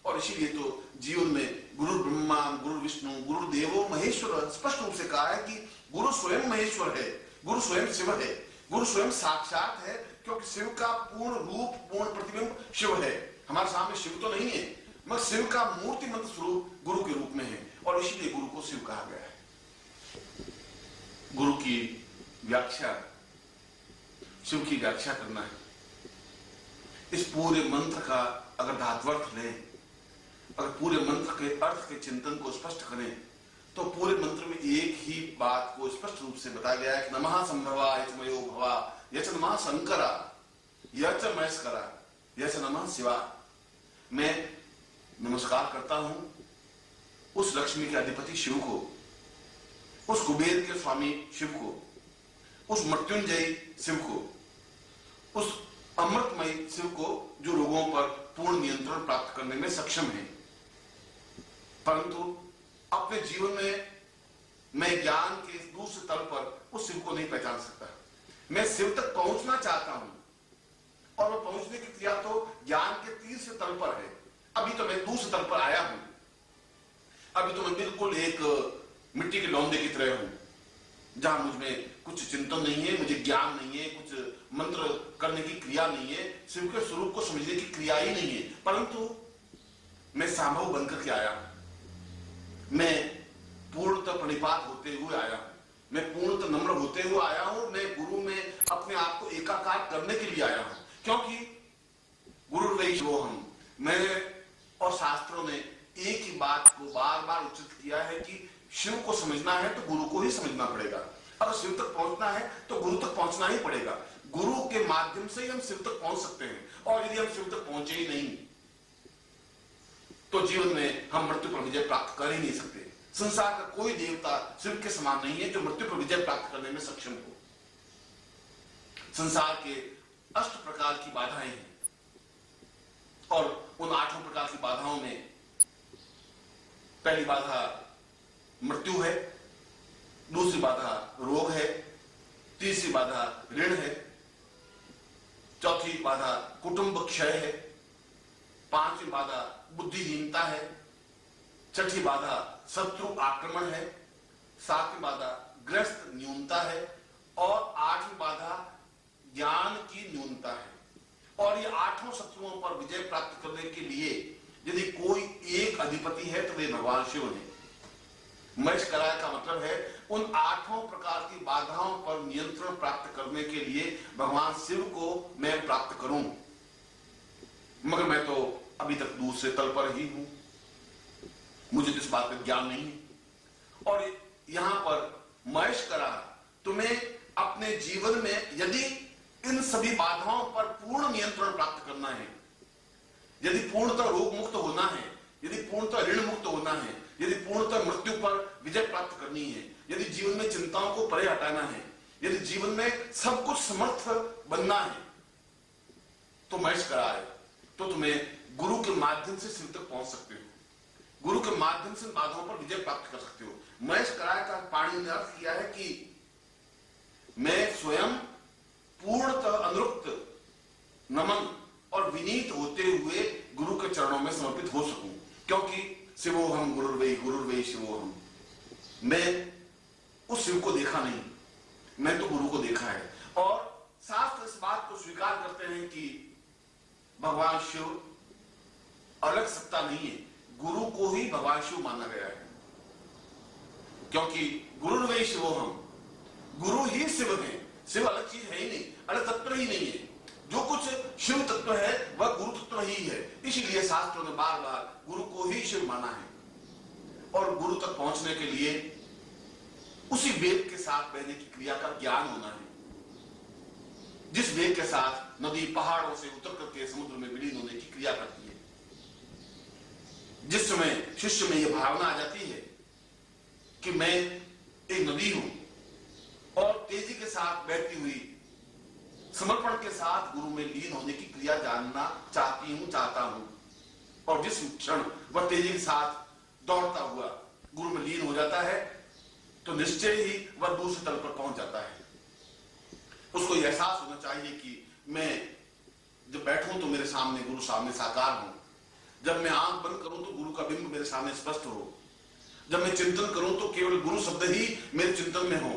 और इसीलिए तो जीवन में गुरु ब्रह्मा, गुरु विष्णु, गुरु देवो महेश्वर स्पष्ट रूप से कहा है कि गुरु स्वयं महेश्वर है, गुरु स्वयं शिव है, गुरु स्वयं साक्षात है, क्योंकि शिव का पूर्ण रूप, पूर्ण प्रतिबिंब शिव है। हमारे सामने शिव तो नहीं है, मगर शिव का मूर्तिमंत स्वरूप गुरु के रूप में है, और इसीलिए गुरु को शिव कहा गया है। गुरु की व्याख्या, शिव की व्याख्या करना है। इस पूरे मंत्र का अगर धात्वर्थ लें, अगर पूरे मंत्र के अर्थ के चिंतन को स्पष्ट करें, तो पूरे मंत्र में एक ही बात को स्पष्ट रूप से बताया गया है कि नमः संभवा यचमयो भवा यच नमः शंकरा यच महेश्वरा यच नमः शिवा। मैं नमस्कार करता हूं उस लक्ष्मी के अधिपति शिव को, उस कुबेर के स्वामी शिव को, उस मृत्युंजयी शिव को, उस अमृतमयी शिव को जो रोगों पर पूर्ण नियंत्रण प्राप्त करने में सक्षम है। परंतु अपने जीवन में मैं ज्ञान के दूसरे तल पर उस शिव को नहीं पहचान सकता। मैं शिव तक पहुंचना चाहता हूं, और वो पहुंचने की क्रिया तो ज्ञान के तीसरे तल पर है। अभी तो मैं दूसरे तल पर आया हूं, अभी तो मैं बिल्कुल एक मिट्टी के लौंदे की तरह हूं, जहां मुझ में कुछ चिंतन नहीं है, मुझे ज्ञान नहीं है, कुछ मंत्र करने की क्रिया नहीं है, शिव के स्वरूप को समझने की क्रिया ही नहीं है। परंतु मैं संभव बनकर के आया हूं, मैं पूर्णतः प्रणिपात होते हुए आया हूं, मैं पूर्णतः नम्र होते हुए आया हूं, मैं गुरु में अपने आप को एकाकार करने के लिए आया हूं। क्योंकि गुरु वही जो हम, मैंने और शास्त्रों ने एक ही बात को बार बार उचित किया है कि शिव को समझना है तो गुरु को ही समझना पड़ेगा, अगर शिव तक पहुंचना है तो गुरु तक पहुंचना ही पड़ेगा। गुरु के माध्यम से ही हम शिव तक पहुंच सकते हैं, और यदि हम शिव तक पहुंचे ही नहीं तो जीवन में हम मृत्यु पर विजय प्राप्त कर ही नहीं सकते। संसार का कोई देवता शिव के समान नहीं है जो मृत्यु पर विजय प्राप्त करने में सक्षम हो। संसार के 8 प्रकार की बाधाएं हैं, और उन 8 प्रकार की बाधाओं में पहली बाधा मृत्यु है, दूसरी बाधा रोग है, तीसरी बाधा ऋण है, चौथी बाधा कुटुंब क्षय है, पांचवी बाधा बुद्धिहीनता है, छठी बाधा शत्रु आक्रमण है, सातवीं बाधा ग्रस्त न्यूनता है, और आठवीं बाधा ज्ञान की न्यूनता है। और ये 8 शत्रुओं पर विजय प्राप्त करने के लिए यदि कोई एक अधिपति है तो वे भगवान शिव हैं। महेश कराय का मतलब है उन 8 प्रकार की बाधाओं पर नियंत्रण प्राप्त करने के लिए भगवान शिव को मैं प्राप्त करूं, मगर मैं तो अभी तक दूसरे तल पर ही हूं, मुझे इस बात का ज्ञान नहीं है। और यहां पर महेश करा तुम्हें अपने जीवन में यदि इन सभी बाधाओं पर पूर्ण नियंत्रण प्राप्त करना है, यदि पूर्णतः रोग मुक्त होना है, यदि पूर्णतः ऋण मुक्त होना है, यदि पूर्णतः मृत्यु पर विजय प्राप्त करनी है, यदि जीवन में चिंताओं को परे हटाना है, यदि जीवन में सब कुछ समर्थ बनना है, तो महेश कराए तो तुम्हें गुरु के माध्यम से शिव तक पहुंच सकते हो। गुरु के माध्यम से बाधाओं पर विजय प्राप्त कर सकते हो। महेश कराए का पाणिनि ने अर्थ किया है कि मैं स्वयं पूर्णतः अनुरुक्त, नमन और विनीत होते हुए गुरु के चरणों में समर्पित हो सकूं, क्योंकि शिवोहम गुरुर्वै शिवोहम। मैं उस शिव को देखा नहीं, मैं तो गुरु को देखा है। और शास्त्र इस बात को स्वीकार करते हैं कि भगवान शिव अलग सत्ता नहीं है, गुरु को ही भगवान शिव माना गया है, क्योंकि गुरुर्वै शिवोहम, गुरु ही शिव है। शिव अलग चीज है ही नहीं, अलग तत्व ही नहीं है। जो कुछ शिव तत्व है वह गुरु तत्व ही है। इसीलिए शास्त्रों ने बार बार गुरु को ही शिव माना है। और गुरु तक पहुंचने के लिए उसी वेद के साथ बहने की क्रिया का ज्ञान होना है, जिस वेद के साथ नदी पहाड़ों से उतर करके समुद्र में विलीन होने की क्रिया करती है। जिस समय शिष्य में यह भावना आ जाती है कि मैं एक नदी हूं और तेजी के साथ बहती हुई समर्पण के साथ गुरु में लीन होने की क्रिया जानना चाहता हूं, और जिस क्षण वह तेजी के साथ दौड़ता हुआ गुरु में लीन हो जाता है, तो निश्चय ही वह दूसरे तल पर पहुंच जाता है। उसको यह एहसास होना चाहिए कि मैं जब बैठूं तो मेरे सामने गुरु सामने साकार हूं, जब मैं आंख बंद करूं तो गुरु का बिंब मेरे सामने स्पष्ट हो, जब मैं चिंतन करूं तो केवल गुरु शब्द ही मेरे चिंतन में हो,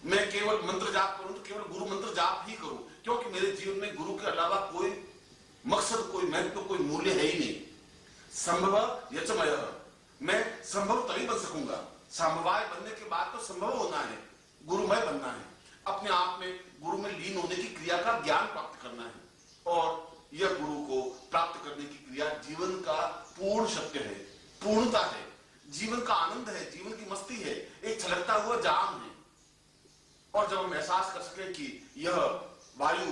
मैं केवल मंत्र जाप करूं तो केवल गुरु मंत्र जाप ही करूं, क्योंकि मेरे जीवन में गुरु के अलावा कोई मकसद, कोई महत्व, कोई मूल्य है ही नहीं। संभव यचमय, मैं संभव तभी बन सकूंगा, संभवाय बनने के बाद तो संभव होना है, गुरुमय बनना है, अपने आप में गुरु में लीन होने की क्रिया का ज्ञान प्राप्त करना है। और यह गुरु को प्राप्त करने की क्रिया जीवन का पूर्ण सत्य है, पूर्णता है, जीवन का आनंद है, जीवन की मस्ती है, एक छलकता हुआ जाम है। और जब हम एहसास कर सके कि यह वायु,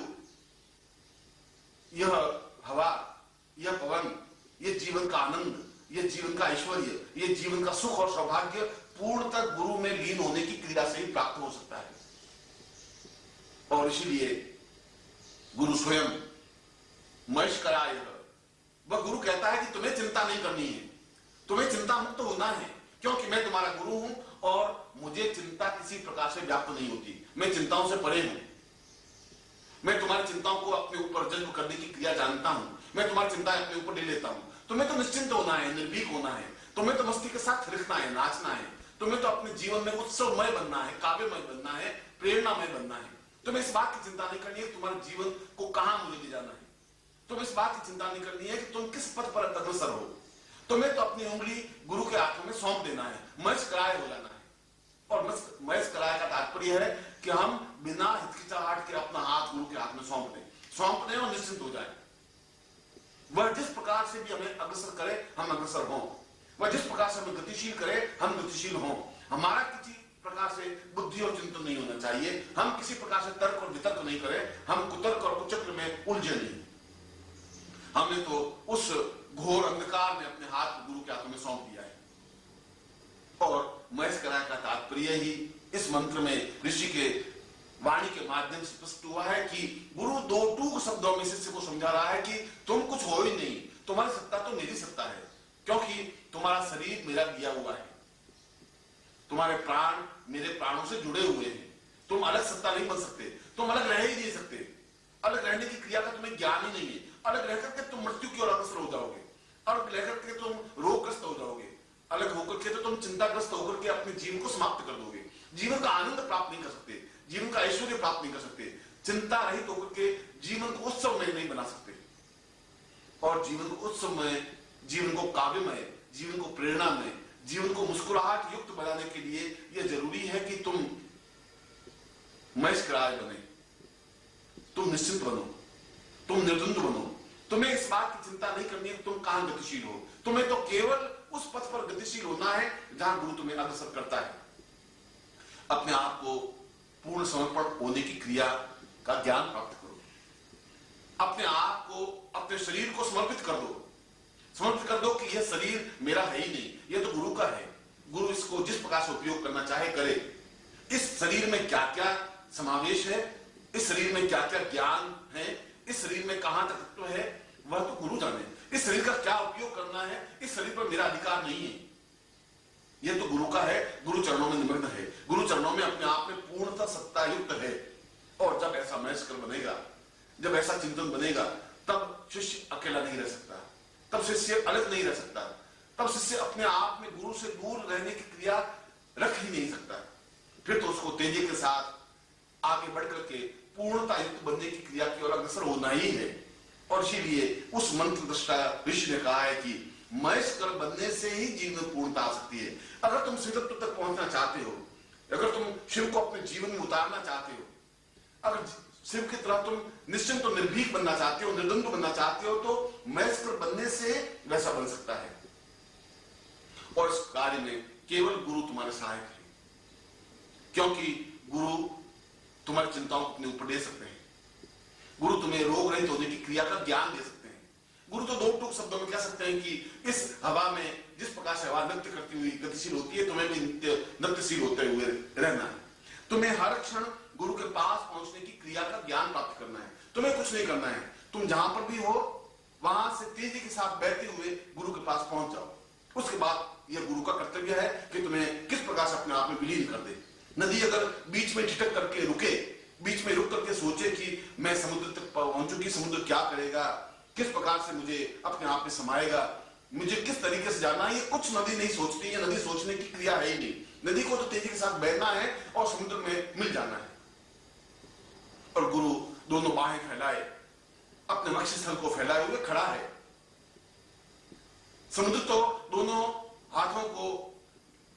यह हवा, यह पवन, यह जीवन का आनंद, यह जीवन का ऐश्वर्य, यह जीवन का सुख और सौभाग्य पूर्णतः गुरु में लीन होने की क्रिया से ही प्राप्त हो सकता है। और इसीलिए गुरु स्वयं महेश कराय, वह गुरु कहता है कि तुम्हें चिंता नहीं करनी है, तुम्हें चिंता मुक्त होना है, क्योंकि मैं तुम्हारा गुरु हूं और मुझे चिंता किसी प्रकार से व्याप्त नहीं होती, मैं चिंताओं से परे हूं। मैं तुम्हारी चिंताओं को अपने ऊपर जज्ब करने की क्रिया जानता हूं, मैं तुम्हारी चिंताएं अपने ऊपर ले लेता हूं। तुम्हें तो निश्चिंत होना है, निर्भीक होना है, तुम्हें तो मस्ती के साथ थिरकना है, नाचना है, तुम्हें तो अपने जीवन में उत्सवमय बनना है, काव्यमय बनना है, प्रेरणामय बनना है। तुम्हें इस बात की चिंता नहीं करनी है कि तुम्हारे जीवन को कहां मुझे ले जाना है, तुम्हें इस बात की चिंता नहीं करनी है कि तुम किस पथ पर अग्रसर हो, तुम्हें तो अपनी उंगली गुरु के हाथों में सौंप देना है, महेश कराय हो जाना है। और महेश कराय का तात्पर्य है कि हम बिना हिचकिचाहट के अपना हाथ गुरु के हाथ में सौंप दें और निश्चिंत हो जाए। वह जिस प्रकार से भी हमें अग्रसर करे हम अग्रसर हों, वह जिस प्रकार से हमें गतिशील करे हम गतिशील हों। हमारा किसी प्रकार से बुद्धि और चिंतन नहीं होना चाहिए, हम किसी प्रकार से तर्क और वितर्क नहीं करें, हम कुतर्क और कुचक्र में उलझे नहीं। हमने तो उस घोर अंधकार में अपने हाथ गुरु के हाथों में सौंप दिया है। और महेश कराय का तात्पर्य ही इस मंत्र में ऋषि के वाणी के माध्यम से स्पष्ट हुआ है कि गुरु दो टूक शब्दों में शिष्य को समझा रहा है कि तुम कुछ हो ही नहीं, तुम्हारी सत्ता तो मेरी सत्ता है, क्योंकि तुम्हारा शरीर मेरा दिया हुआ है, तुम्हारे प्राण मेरे प्राणों से जुड़े हुए हैं, तुम अलग सत्ता नहीं बन सकते, तुम अलग रह ही नहीं सकते, अलग रहने की क्रिया का तुम्हें ज्ञान ही नहीं है। अलग रहकर के तुम मृत्यु की ओर अग्रसर हो जाओगे, अलग रहकर के तुम रोगग्रस्त हो जाओगे, अलग होकर के तो तुम चिंताग्रस्त होकर के अपने जीवन को समाप्त कर दोगे, जीवन का आनंद प्राप्त नहीं कर सकते, जीवन का ऐश्वर्य प्राप्त नहीं कर सकते, चिंता रहित होकर के जीवन को उत्सवमय नहीं बना सकते। और जीवन को उत्सवमय, जीवन को काव्यमय, जीवन को प्रेरणामय, जीवन को मुस्कुराहट युक्त बनाने के लिए यह जरूरी है कि तुम महेश कराय बने, तुम निश्चिंत बनो, तुम निर्द्वंद बनो। तुम्हें इस बात की चिंता नहीं करनी है कि तुम कहां गतिशील हो, तुम्हें तो केवल उस पथ पर गतिशील होना है जहां गुरु तुम्हें अग्रसर करता है। अपने आप को पूर्ण समर्पण होने की क्रिया का ज्ञान प्राप्त करो, अपने आप को, अपने शरीर को समर्पित कर दो कि यह शरीर मेरा है ही नहीं, यह तो गुरु से उपयोग करना चाहे करे। इस शरीर में क्या क्या समावेश है, इस शरीर में क्या क्या ज्ञान है, इस शरीर में कहां तक तत्व है, वह तो गुरु जाने। इस शरीर का क्या उपयोग करना है, इस शरीर पर मेरा अधिकार नहीं है, यह तो गुरु का है। गुरु चरणों में निमग्न है, गुरु चरणों में अपने आप में पूर्णतः सत्ता युक्त है। और जब ऐसा महेश्वर बनेगा, जब ऐसा चिंतन बनेगा, तब शिष्य अकेला नहीं रह सकता, तब शिष्य अलग नहीं रह सकता, तब शिष्य अपने आप में गुरु से दूर रहने की क्रिया रख ही नहीं सकता। फिर तो उसको तेजी के साथ आगे बढ़कर के पूर्णता युक्त बनने की क्रिया की ओर अग्रसर होना ही है। और इसीलिए उस मंत्र दृष्टा ऋषि ने कहा है कि महेश्वर बनने से ही जीवन में पूर्णता आ सकती है। अगर तुम शिवत्व तक पहुंचना चाहते हो, अगर तुम शिव को अपने जीवन में उतारना चाहते हो, अगर शिव की तरह तुम निश्चिंत और निर्भीक बनना चाहते हो, निर्द्वंद बनना चाहते हो, तो महेश्वर बनने से वैसा बन सकता है। और इस कार्य में केवल गुरु तुम्हारे सहायक है, क्योंकि गुरु तुम्हारी चिंताओं को अपने ऊपर दे सकते हैं। गुरु तुम्हें रोग रहित होने की क्रिया का ज्ञान दे सकते हैं। गुरु तो दो टूक शब्दों में कह सकते हैं कि इस हवा में जिस प्रकार से हवा नृत्य करती हुई गतिशील होती है, तुम्हें भी नृत्यशील होते हुए रहना है। तुम्हें हर क्षण गुरु के पास पहुंचने की क्रिया का ज्ञान प्राप्त करना है। तुम्हें कुछ नहीं करना है, तुम जहां पर भी हो वहां से तेजी के साथ बहते हुए गुरु के पास पहुंच जाओ। उसके बाद यह गुरु का कर्तव्य है कि तुम्हें किस प्रकार से अपने आप में विलीन कर दे। नदी अगर बीच में ठिठक करके रुके, बीच में रुक करके सोचे कि मैं समुद्र तक पहुंचू कि समुद्र क्या करेगा, किस प्रकार से मुझे अपने आप में समाएगा, मुझे किस तरीके से जाना है, ये कुछ नदी नहीं सोचती है। नदी सोचने की क्रिया है ही नहीं। नदी को तो तेजी के साथ बहना है और समुद्र में मिल जाना है। और गुरु दोनों बाहें फैलाए, अपने वक्षस्थल को फैलाए हुए खड़ा है। समुद्र तो दोनों हाथों को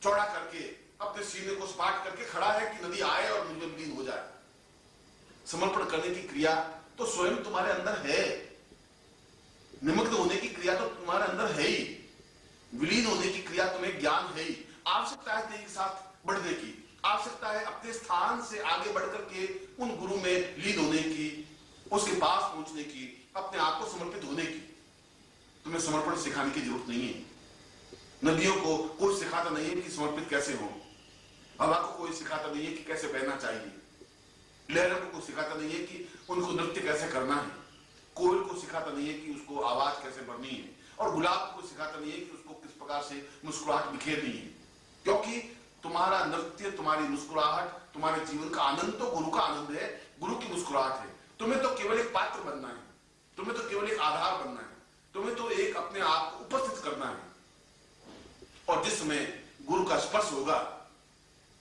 चौड़ा करके अपने सीने को सपाट करके खड़ा है कि नदी आए और मुझे विलीन हो जाए। समर्पण करने की क्रिया तो स्वयं तुम्हारे अंदर है, निमग्न होने की क्रिया तो तुम्हारे अंदर है ही, विलीन होने की क्रिया तुम्हें ज्ञान है ही। आवश्यकता है तेजी के साथ बढ़ने की, आवश्यकता है अपने स्थान से आगे बढ़कर के उन गुरु में लीन होने की, उसके पास पहुंचने की, अपने आप को समर्पित होने की। तुम्हें समर्पण सिखाने की जरूरत नहीं है। नदियों को कोई सिखाता नहीं है कि समर्पित कैसे हो, हवा को कोई सिखाता नहीं है कि कैसे बहना चाहिए, लहरों को कोई सिखाता नहीं है कि उनको नृत्य कैसे करना है, कोयल को सिखाता नहीं है कि उसको आवाज कैसे भरनी है, और गुलाब को सिखाता नहीं है कि उसको किस प्रकार से मुस्कुराहट बिखेरनी है। क्योंकि तुम्हारा नृत्य, तुम्हारी मुस्कुराहट, तुम्हारे जीवन का आनंद तो गुरु का आनंद है, गुरु की मुस्कुराहट है। तुम्हें तो केवल एक पात्र बनना है, तुम्हें तो केवल एक आधार बनना है, तुम्हें तो एक अपने आप को उपस्थित करना है। और जिस समय गुरु का स्पर्श होगा,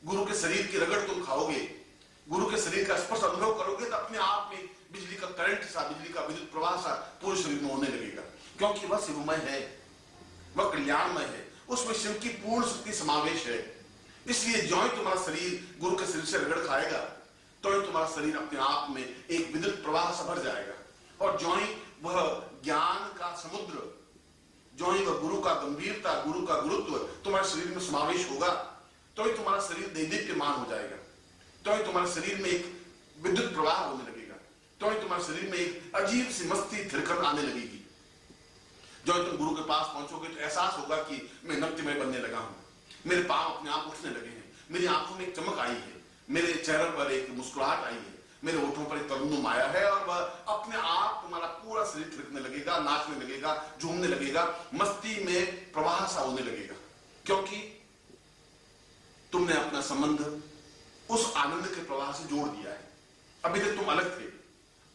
गुरु के शरीर की रगड़ तुम खाओगे, गुरु के शरीर का स्पर्श अनुभव करोगे, तो अपने आप में बिजली का करंट सा, बिजली का विद्युत प्रवाह सा पूरे शरीर में होने लगेगा। क्योंकि वह शिवमय है, वह कल्याणमय है, उसमें शिव की पूर्ण शक्ति समावेश है। इसलिए जो ही तुम्हारा शरीर गुरु के शरीर से रगड़ खाएगा, तो ही तुम्हारा शरीर अपने आप में एक विद्युत प्रवाह से भर जाएगा। और जो ही वह ज्ञान का समुद्र, जो ही वह गुरु का गंभीरता, गुरु का गुरुत्व तुम्हारे शरीर में समावेश होगा, तो ही तुम्हारा शरीर दैदीप्यमान हो जाएगा, तो ही तुम्हारे शरीर में एक विद्युत प्रवाह होने लगेगा, तो ही तुम्हारे शरीर में एक अजीब सी मस्ती थिरकन आने लगेगी। जो तुम गुरु के पास पहुंचोगे तो एहसास होगा कि मैं नृत्यमय बनने लगा हूं, मेरे पांव अपने आप उठने लगे हैं, मेरी आंखों में एक चमक आई है, मेरे चेहरे पर एक मुस्कुराहट आई है, मेरे होठों पर एक तरन्नुम आया है, और वह अपने आप तुम्हारा पूरा शरीर थिरकने लगेगा, नाचने लगेगा, झूमने लगेगा, मस्ती में प्रवाह सा होने लगेगा। क्योंकि तुमने अपना संबंध उस आनंद के प्रवाह से जोड़ दिया है। अभी तक तुम अलग थे,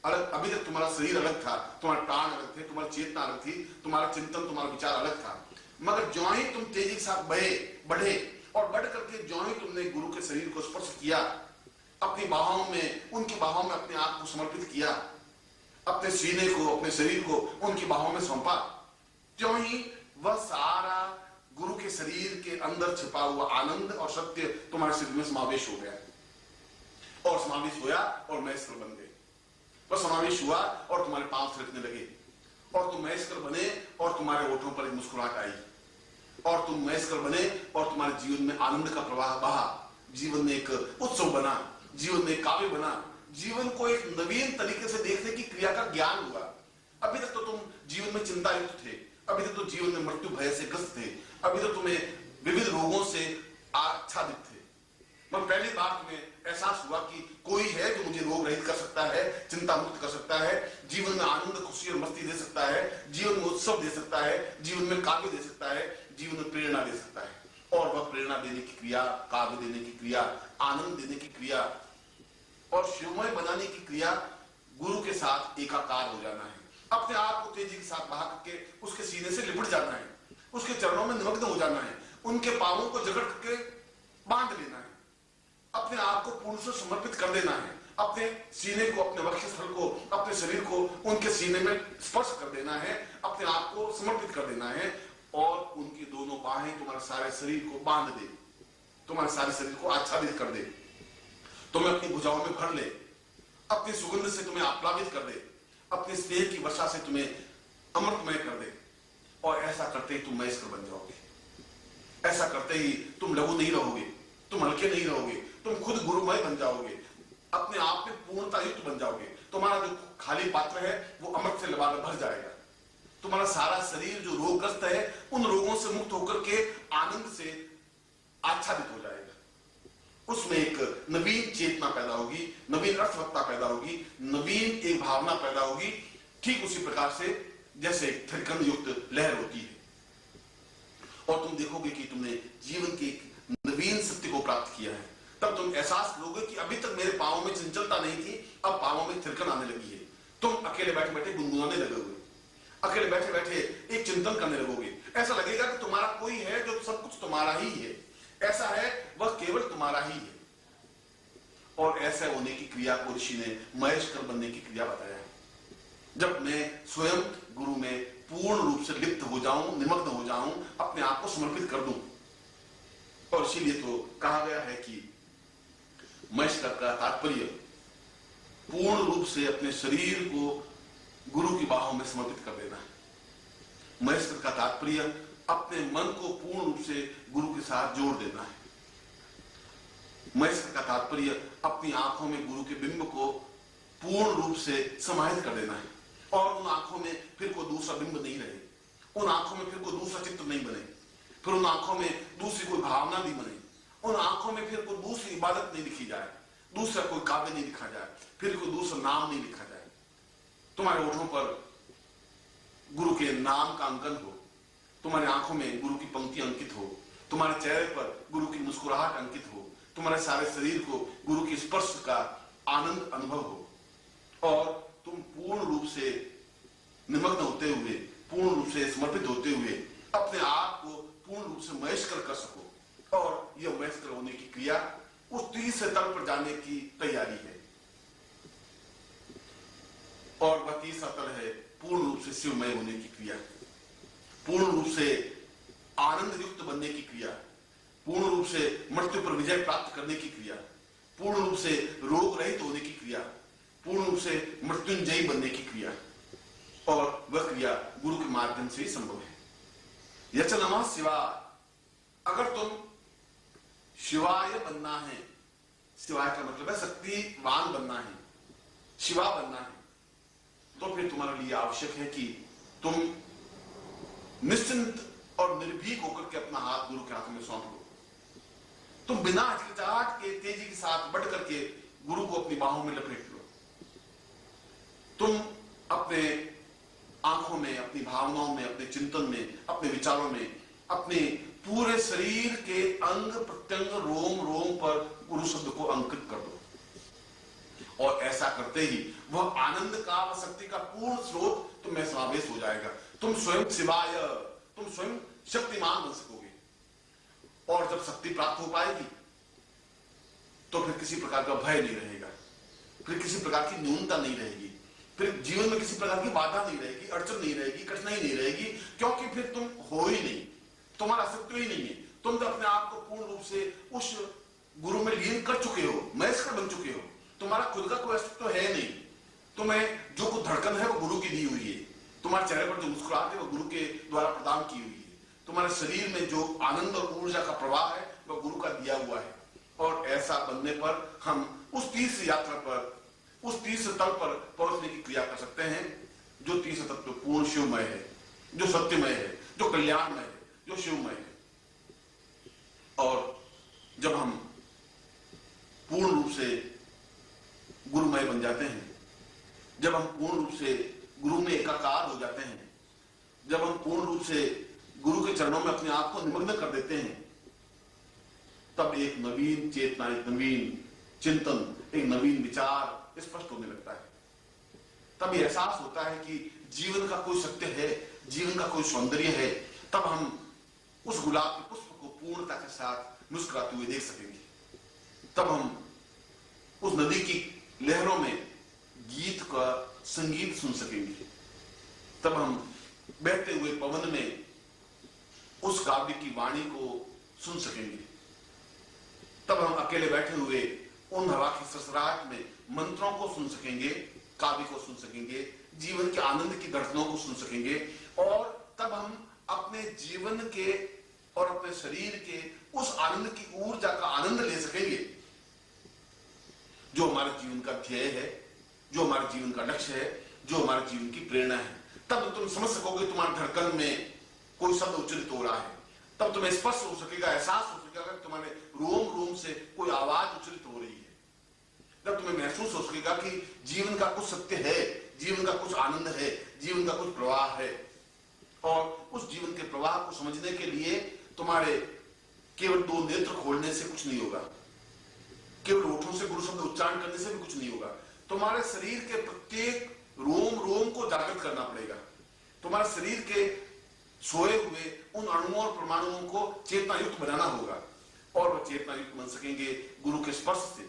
अभी तक तुम्हारा शरीर अलग था, तुम्हारे प्राण अलग थे, तुम्हारी चेतना अलग थी, तुम्हारा चिंतन, तुम्हारा विचार अलग था। मगर ज्यों ही तुम तेजी के साथ बढ़े और बढ़ करके ज्यों ही तुमने गुरु के शरीर को स्पर्श किया, अपनी बाहों में, उनकी बाहों में अपने आप को समर्पित किया, अपने सीने को, अपने शरीर को उनकी बाहों में सौंपा, त्यों ही वह सारा गुरु के शरीर के अंदर छिपा हुआ आनंद और सत्य तुम्हारे शरीर में समावेश हो गया, और समावेश होया और महेश्वर बन गए। वह समावेश हुआ और तुम्हारे पांव थिरकने लगे, और तुम महेश्वर बने और तुम्हारे होठों पर एक मुस्कुराहट आई, और तुम महेश्वर बने और तुम्हारे जीवन में आनंद का प्रवाह बहा, जीवन में एक उत्सव बना, जीवन में एक काव्य बना, जीवन को एक नवीन तरीके से देखने की क्रिया का ज्ञान हुआ। अभी तक तो तुम जीवन में चिंतायुक्त थे, अभी तक तो जीवन में मृत्यु भय से ग्रस्त थे, अभी तो तुम्हें विविध रोगों से आच्छादित थे। मैं पहली बार तुम्हें एहसास हुआ कि कोई है जो मुझे रोग रहित कर सकता है, चिंता मुक्त कर सकता है, जीवन में आनंद, खुशी और मस्ती दे सकता है, जीवन में उत्सव दे सकता है, जीवन में काव्य दे सकता है, जीवन में प्रेरणा दे सकता है। और वह प्रेरणा देने की क्रिया, काव्य देने की क्रिया, आनंद देने की क्रिया और शिवमय बनाने की क्रिया गुरु के साथ एकाकार हो जाना है। अपने आप को तेजी के साथ बहा करके उसके सीने से लिपट जाना है, उसके चरणों में निमग्न हो जाना है, उनके पांवों को जकड़ करके बांध लेना है, अपने आप को पूर्ण से समर्पित कर देना है, अपने सीने को, अपने वक्षस्थल को, अपने शरीर को उनके सीने में स्पर्श कर देना है, अपने आप को समर्पित कर देना है और उनकी दोनों बाहें तुम्हारे सारे शरीर को बांध दे, तुम्हारे सारे शरीर को आच्छादित कर दे, तुम्हें अपनी भुजाओं में भर ले, अपनी सुगंध से तुम्हें आप्लावित कर दे, अपने स्नेह की वर्षा से तुम्हें अमृतमय कर दे। और ऐसा करते ही तुम महेश्वर बन जाओगे। ऐसा करते ही तुम लघु नहीं रहोगे, तुम हल्के नहीं रहोगे, तुम खुद गुरुमय बन जाओगे, अपने आप में पूर्णता युक्त बन जाओगे। तुम्हारा जो खाली पात्र है वो अमृत से लबालब भर जाएगा। तुम्हारा सारा शरीर जो रोगग्रस्त है उन रोगों से मुक्त होकर के आनंद से आच्छादित हो जाएगा। उसमें एक नवीन चेतना पैदा होगी, नवीन अर्थवत्ता पैदा होगी, नवीन एक भावना पैदा होगी, ठीक उसी प्रकार से जैसे थिरकन युक्त लहर होती है। और तुम देखोगे कि तुमने जीवन के एक नवीन सत्य को प्राप्त किया है। तब तुम एहसास करोगे कि अभी तक मेरे पांवों में चंचलता नहीं थी, अब पांवों में थिरकन आने लगी है। तुम अकेले बैठे बैठे गुनगुनाने लगोगे, अकेले बैठे बैठे एक चिंतन करने लगोगे। ऐसा लगेगा कि तुम्हारा कोई है जो सब कुछ तुम्हारा ही है, ऐसा है वह केवल तुम्हारा ही है। और ऐसा होने की क्रिया को ऋषि ने महेश्वर बनने की क्रिया बताया है। जब मैं स्वयं गुरु में पूर्ण रूप से लिप्त हो जाऊं, निमग्न हो जाऊं, अपने आप को समर्पित कर दूं। और इसीलिए तो कहा गया है कि महेश्वर का तात्पर्य पूर्ण रूप से अपने शरीर को गुरु की बाहों में समर्पित कर देना है। महेश्वर का तात्पर्य अपने मन को पूर्ण रूप से गुरु के साथ जोड़ देना है। महेश्वर का तात्पर्य अपनी आंखों में गुरु के बिंब को पूर्ण रूप से समाहित कर देना है और उन आंखों में फिर कोई दूसरा बिंब नहीं रहे, उन आंखों में फिर कोई दूसरा चित्र नहीं बने, फिर उन आंखों में दूसरी कोई भावना नहीं बने, उन आंखों में फिर कोई दूसरी इबादत नहीं लिखी जाए, दूसरा कोई काव्य नहीं लिखा जाए, फिर कोई दूसरा नाम नहीं लिखा जाए। तुम्हारे ओठों पर गुरु के नाम का अंकन हो, तुम्हारी आंखों में गुरु की पंक्ति अंकित हो, तुम्हारे चेहरे पर गुरु की मुस्कुराहट अंकित हो, तुम्हारे सारे शरीर को गुरु के स्पर्श का आनंद अनुभव हो और तुम पूर्ण रूप से निमग्न होते हुए, पूर्ण रूप से समर्पित होते हुए अपने आप को पूर्ण रूप से महेश्वर कर सको। और यह महेश्वर होने की क्रिया उस तीसरे तल पर जाने की तैयारी है और वह तीसरा तल है पूर्ण रूप से शिवमय होने की क्रिया, पूर्ण रूप से आनंद युक्त बनने की क्रिया, पूर्ण रूप से मृत्यु पर विजय प्राप्त करने की क्रिया, पूर्ण रूप से रोग रहित होने की क्रिया, पूर्ण रूप से मृत्युंजयी बनने की क्रिया। और वह क्रिया गुरु के माध्यम से ही संभव है। यच नमः शिवाय। अगर तुम शिवाय बनना है, शिवाय का मतलब है शक्तिवान बनना है, शिवा बनना है, तो फिर तुम्हारे लिए आवश्यक है कि तुम निश्चिंत और निर्भीक होकर के अपना हाथ गुरु के हाथ में सौंप लो। तुम बिना हिचकिचाहट के तेजी के साथ बढ़ करके गुरु को अपनी बाहों में लपेट लो। तुम अपने आंखों में, अपनी भावनाओं में, अपने चिंतन में, अपने विचारों में, अपने पूरे शरीर के अंग प्रत्यंग, रोम रोम पर गुरु शब्द को अंकित कर दो। और ऐसा करते ही वह आनंद का, वह शक्ति का पूर्ण स्रोत तुम्हें समावेश हो जाएगा। तुम स्वयं शिवाय, तुम स्वयं शक्तिमान बन सकोगे। और जब शक्ति प्राप्त हो पाएगी तो फिर किसी प्रकार का भय नहीं रहेगा, फिर किसी प्रकार की न्यूनता नहीं रहेगी, फिर जीवन में किसी प्रकार की बाधा नहीं रहेगी, अड़चन नहीं रहेगी, कठिनाई नहीं रहेगी, क्योंकि फिर तुम हो ही नहीं, तुम्हारा अस्तित्व ही नहीं है। तुम तो अपने आप को पूर्ण रूप से उस गुरु में लीन कर चुके हो, महेश्वर बन चुके हो। तुम्हारा खुद का कोई अस्तित्व है नहीं। तुम्हें जो कुछ धड़कन है वो गुरु की दी हुई है, तुम्हारे चेहरे पर जो मुस्कुराहट है वो गुरु के द्वारा प्रदान की हुई है, तुम्हारे शरीर में जो आनंद और ऊर्जा का प्रवाह है वह गुरु का दिया हुआ है। और ऐसा बनने पर हम उस तीसरी यात्रा पर, उस तीसरे तल पर पहुंचने की क्रिया कर सकते हैं जो तीसरा तत्व पूर्ण शिवमय है, जो सत्यमय है, जो कल्याणमय है, जो शिवमय है। और जब हम पूर्ण रूप से गुरुमय बन जाते हैं, जब हम पूर्ण रूप से गुरु में एकाकार हो जाते हैं, जब हम पूर्ण रूप से गुरु के चरणों में अपने आप को निमग्न कर देते हैं, तब एक नवीन चेतना, एक नवीन चिंतन, एक नवीन विचार स्पष्ट होने लगता है। तब ये एहसास होता है कि जीवन का कोई सत्य है, जीवन का कोई सौंदर्य है। तब हम उस गुलाब के पुष्प को पूर्णता के साथ मुस्कुराते हुए देख सकेंगे। तब हम उस नदी की लहरों में गीत का संगीत सुन सकेंगे। तब हम बहते हुए पवन में उस काव्य की वाणी को सुन सकेंगे। तब हम अकेले बैठे हुए उन हवा की सरसराहट में मंत्रों को सुन सकेंगे, काव्य को सुन सकेंगे, जीवन के आनंद की धड़कनों को सुन सकेंगे। और तब हम अपने जीवन के और अपने शरीर के उस आनंद की ऊर्जा का आनंद ले सकेंगे जो हमारे जीवन का ध्येय है, जो हमारे जीवन का लक्ष्य है, जो हमारे जीवन की प्रेरणा है। तब तुम समझ सकोगे तुम्हारी धड़कन में कोई शब्द उच्चारित हो रहा है। तब तुम्हें स्पष्ट हो सकेगा, एहसास हो सकेगा कि तुम्हारे रोम रोम से कोई आवाज उच्चारित हो रही है। तब तुम्हें महसूस हो सकेगा कि जीवन का कुछ सत्य है, जीवन का कुछ आनंद है, जीवन का कुछ प्रवाह है। और उस जीवन के प्रवाह को समझने के लिए तुम्हारे केवल दो नेत्र खोलने से कुछ नहीं होगा, केवल होठों से गुरु शब्द उच्चारण करने से भी कुछ नहीं होगा। तुम्हारे शरीर के प्रत्येक रोम रोम को जागृत करना पड़ेगा। तुम्हारे शरीर के सोए हुए उन अणुओं और परमाणुओं को चेतना युक्त बनाना होगा। और वह चेतना युक्त बन सकेंगे गुरु के स्पर्श से,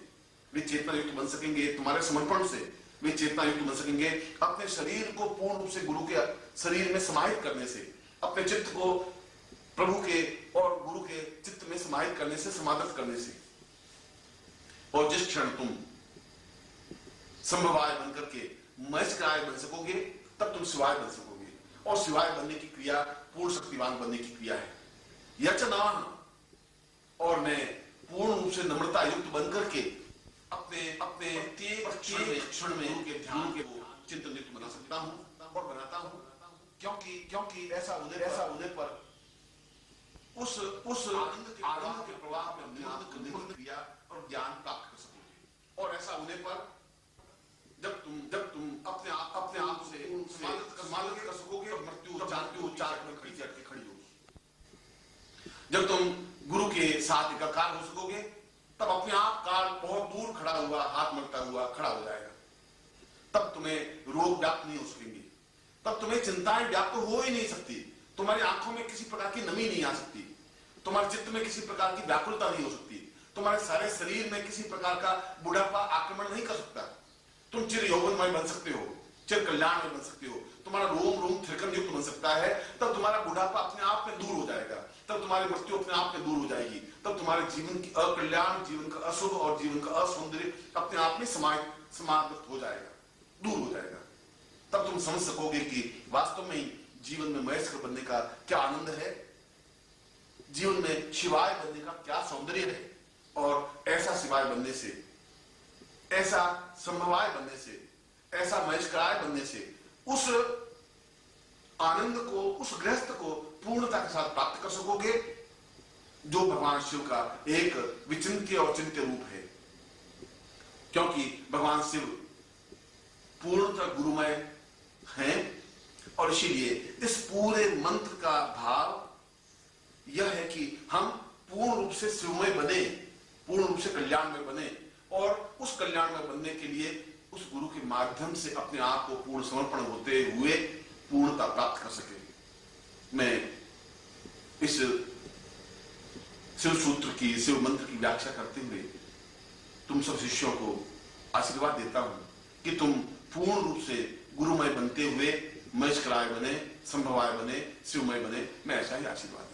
वे चेतना युक्त बन सकेंगे तुम्हारे समर्पण से, वे चेतना युक्त बन सकेंगे अपने शरीर को पूर्ण रूप से गुरु के शरीर में समाहित करने से, अपने चित्त को प्रभु के और गुरु के चित्त में समाहित करने से, समाधित करने से। और जिस क्षण तुम संभवाय बनकर के महेशकाय बन सकोगे, तब तुम शिवाय बन सकोगे। और शिवाय बनने की क्रिया पूर्ण शक्तिवान बनने की क्रिया है। यचनाह, और मैं पूर्ण रूप से नम्रता युक्त बनकर के अपने अपने क्षण में उनके ध्यान के चिंतन युक्त बना सकता हूं और बनाता हूं, क्योंकि ऐसा होने पर उस आनंद के प्रवाह में निमग्न क्रिया और ज्ञान प्राप्त कर सकोगे। और ऐसा होने पर जब तुम अपने आप से समालित कर सकोगे और मृत्यु उच्चार पर पीछे हट के खड़ी होगी। जब तुम गुरु के साथ एकाकार हो सकोगे, तब अपने आप काल बहुत दूर खड़ा हुआ, हाथ मलता हुआ खड़ा हो जाएगा। तब तुम्हें रोग व्याप्त नहीं हो सकेंगे, तब तुम्हें चिंताएं व्याप्त हो ही नहीं सकती, तुम्हारी आंखों में किसी प्रकार की नमी नहीं आ सकती, तुम्हारे चित्त में किसी प्रकार की व्याकुलता नहीं हो सकती, तुम्हारे सारे शरीर में किसी प्रकार का बुढ़ापा आक्रमण नहीं कर सकता। तुम चिर यौवनमय बन सकते हो, चिर कल्याणमय बन सकते हो, तुम्हारा रोम रोम थिरकन युक्त बन सकता है। तब तुम्हारा बुढ़ापा अपने आप में दूर हो जाएगा, तब तुम्हारी मृत्यु अपने आप में दूर हो जाएगी, तब तुम्हारे जीवन की अकल्याण, जीवन का अशुभ और जीवन का असौंदर्य अपने आप में समाप्त हो जाएगा, दूर हो जाएगा। तब तुम समझ सकोगे कि वास्तव में ही जीवन में महेश्वर बनने का क्या आनंद है, जीवन में शिवाय बनने का क्या सौंदर्य है। और ऐसा शिवाय बनने से, ऐसा संभवाय बनने से, ऐसा महेश्वराय बनने से उस आनंद को, उस गृहस्थ को पूर्णता के साथ प्राप्त कर सकोगे जो भगवान शिव का एक विचिंत्य और चिंत्य रूप है। क्योंकि भगवान शिव पूर्णतः गुरुमय हैं और इसीलिए इस पूरे मंत्र का भाव यह है कि हम पूर्ण रूप से शिवमय बने, पूर्ण रूप से कल्याण में बने और उस कल्याण में बनने के लिए उस गुरु के माध्यम से अपने आप को पूर्ण समर्पण होते हुए पूर्णता प्राप्त कर सके। मैं इस शिव सूत्र की, शिव मंत्र की व्याख्या करते हुए तुम सब शिष्यों को आशीर्वाद देता हूं कि तुम पूर्ण रूप से गुरुमय बनते हुए महेश्वराय बने, संभवाय बने, शिवमय बने। मैं ऐसा ही आशीर्वाद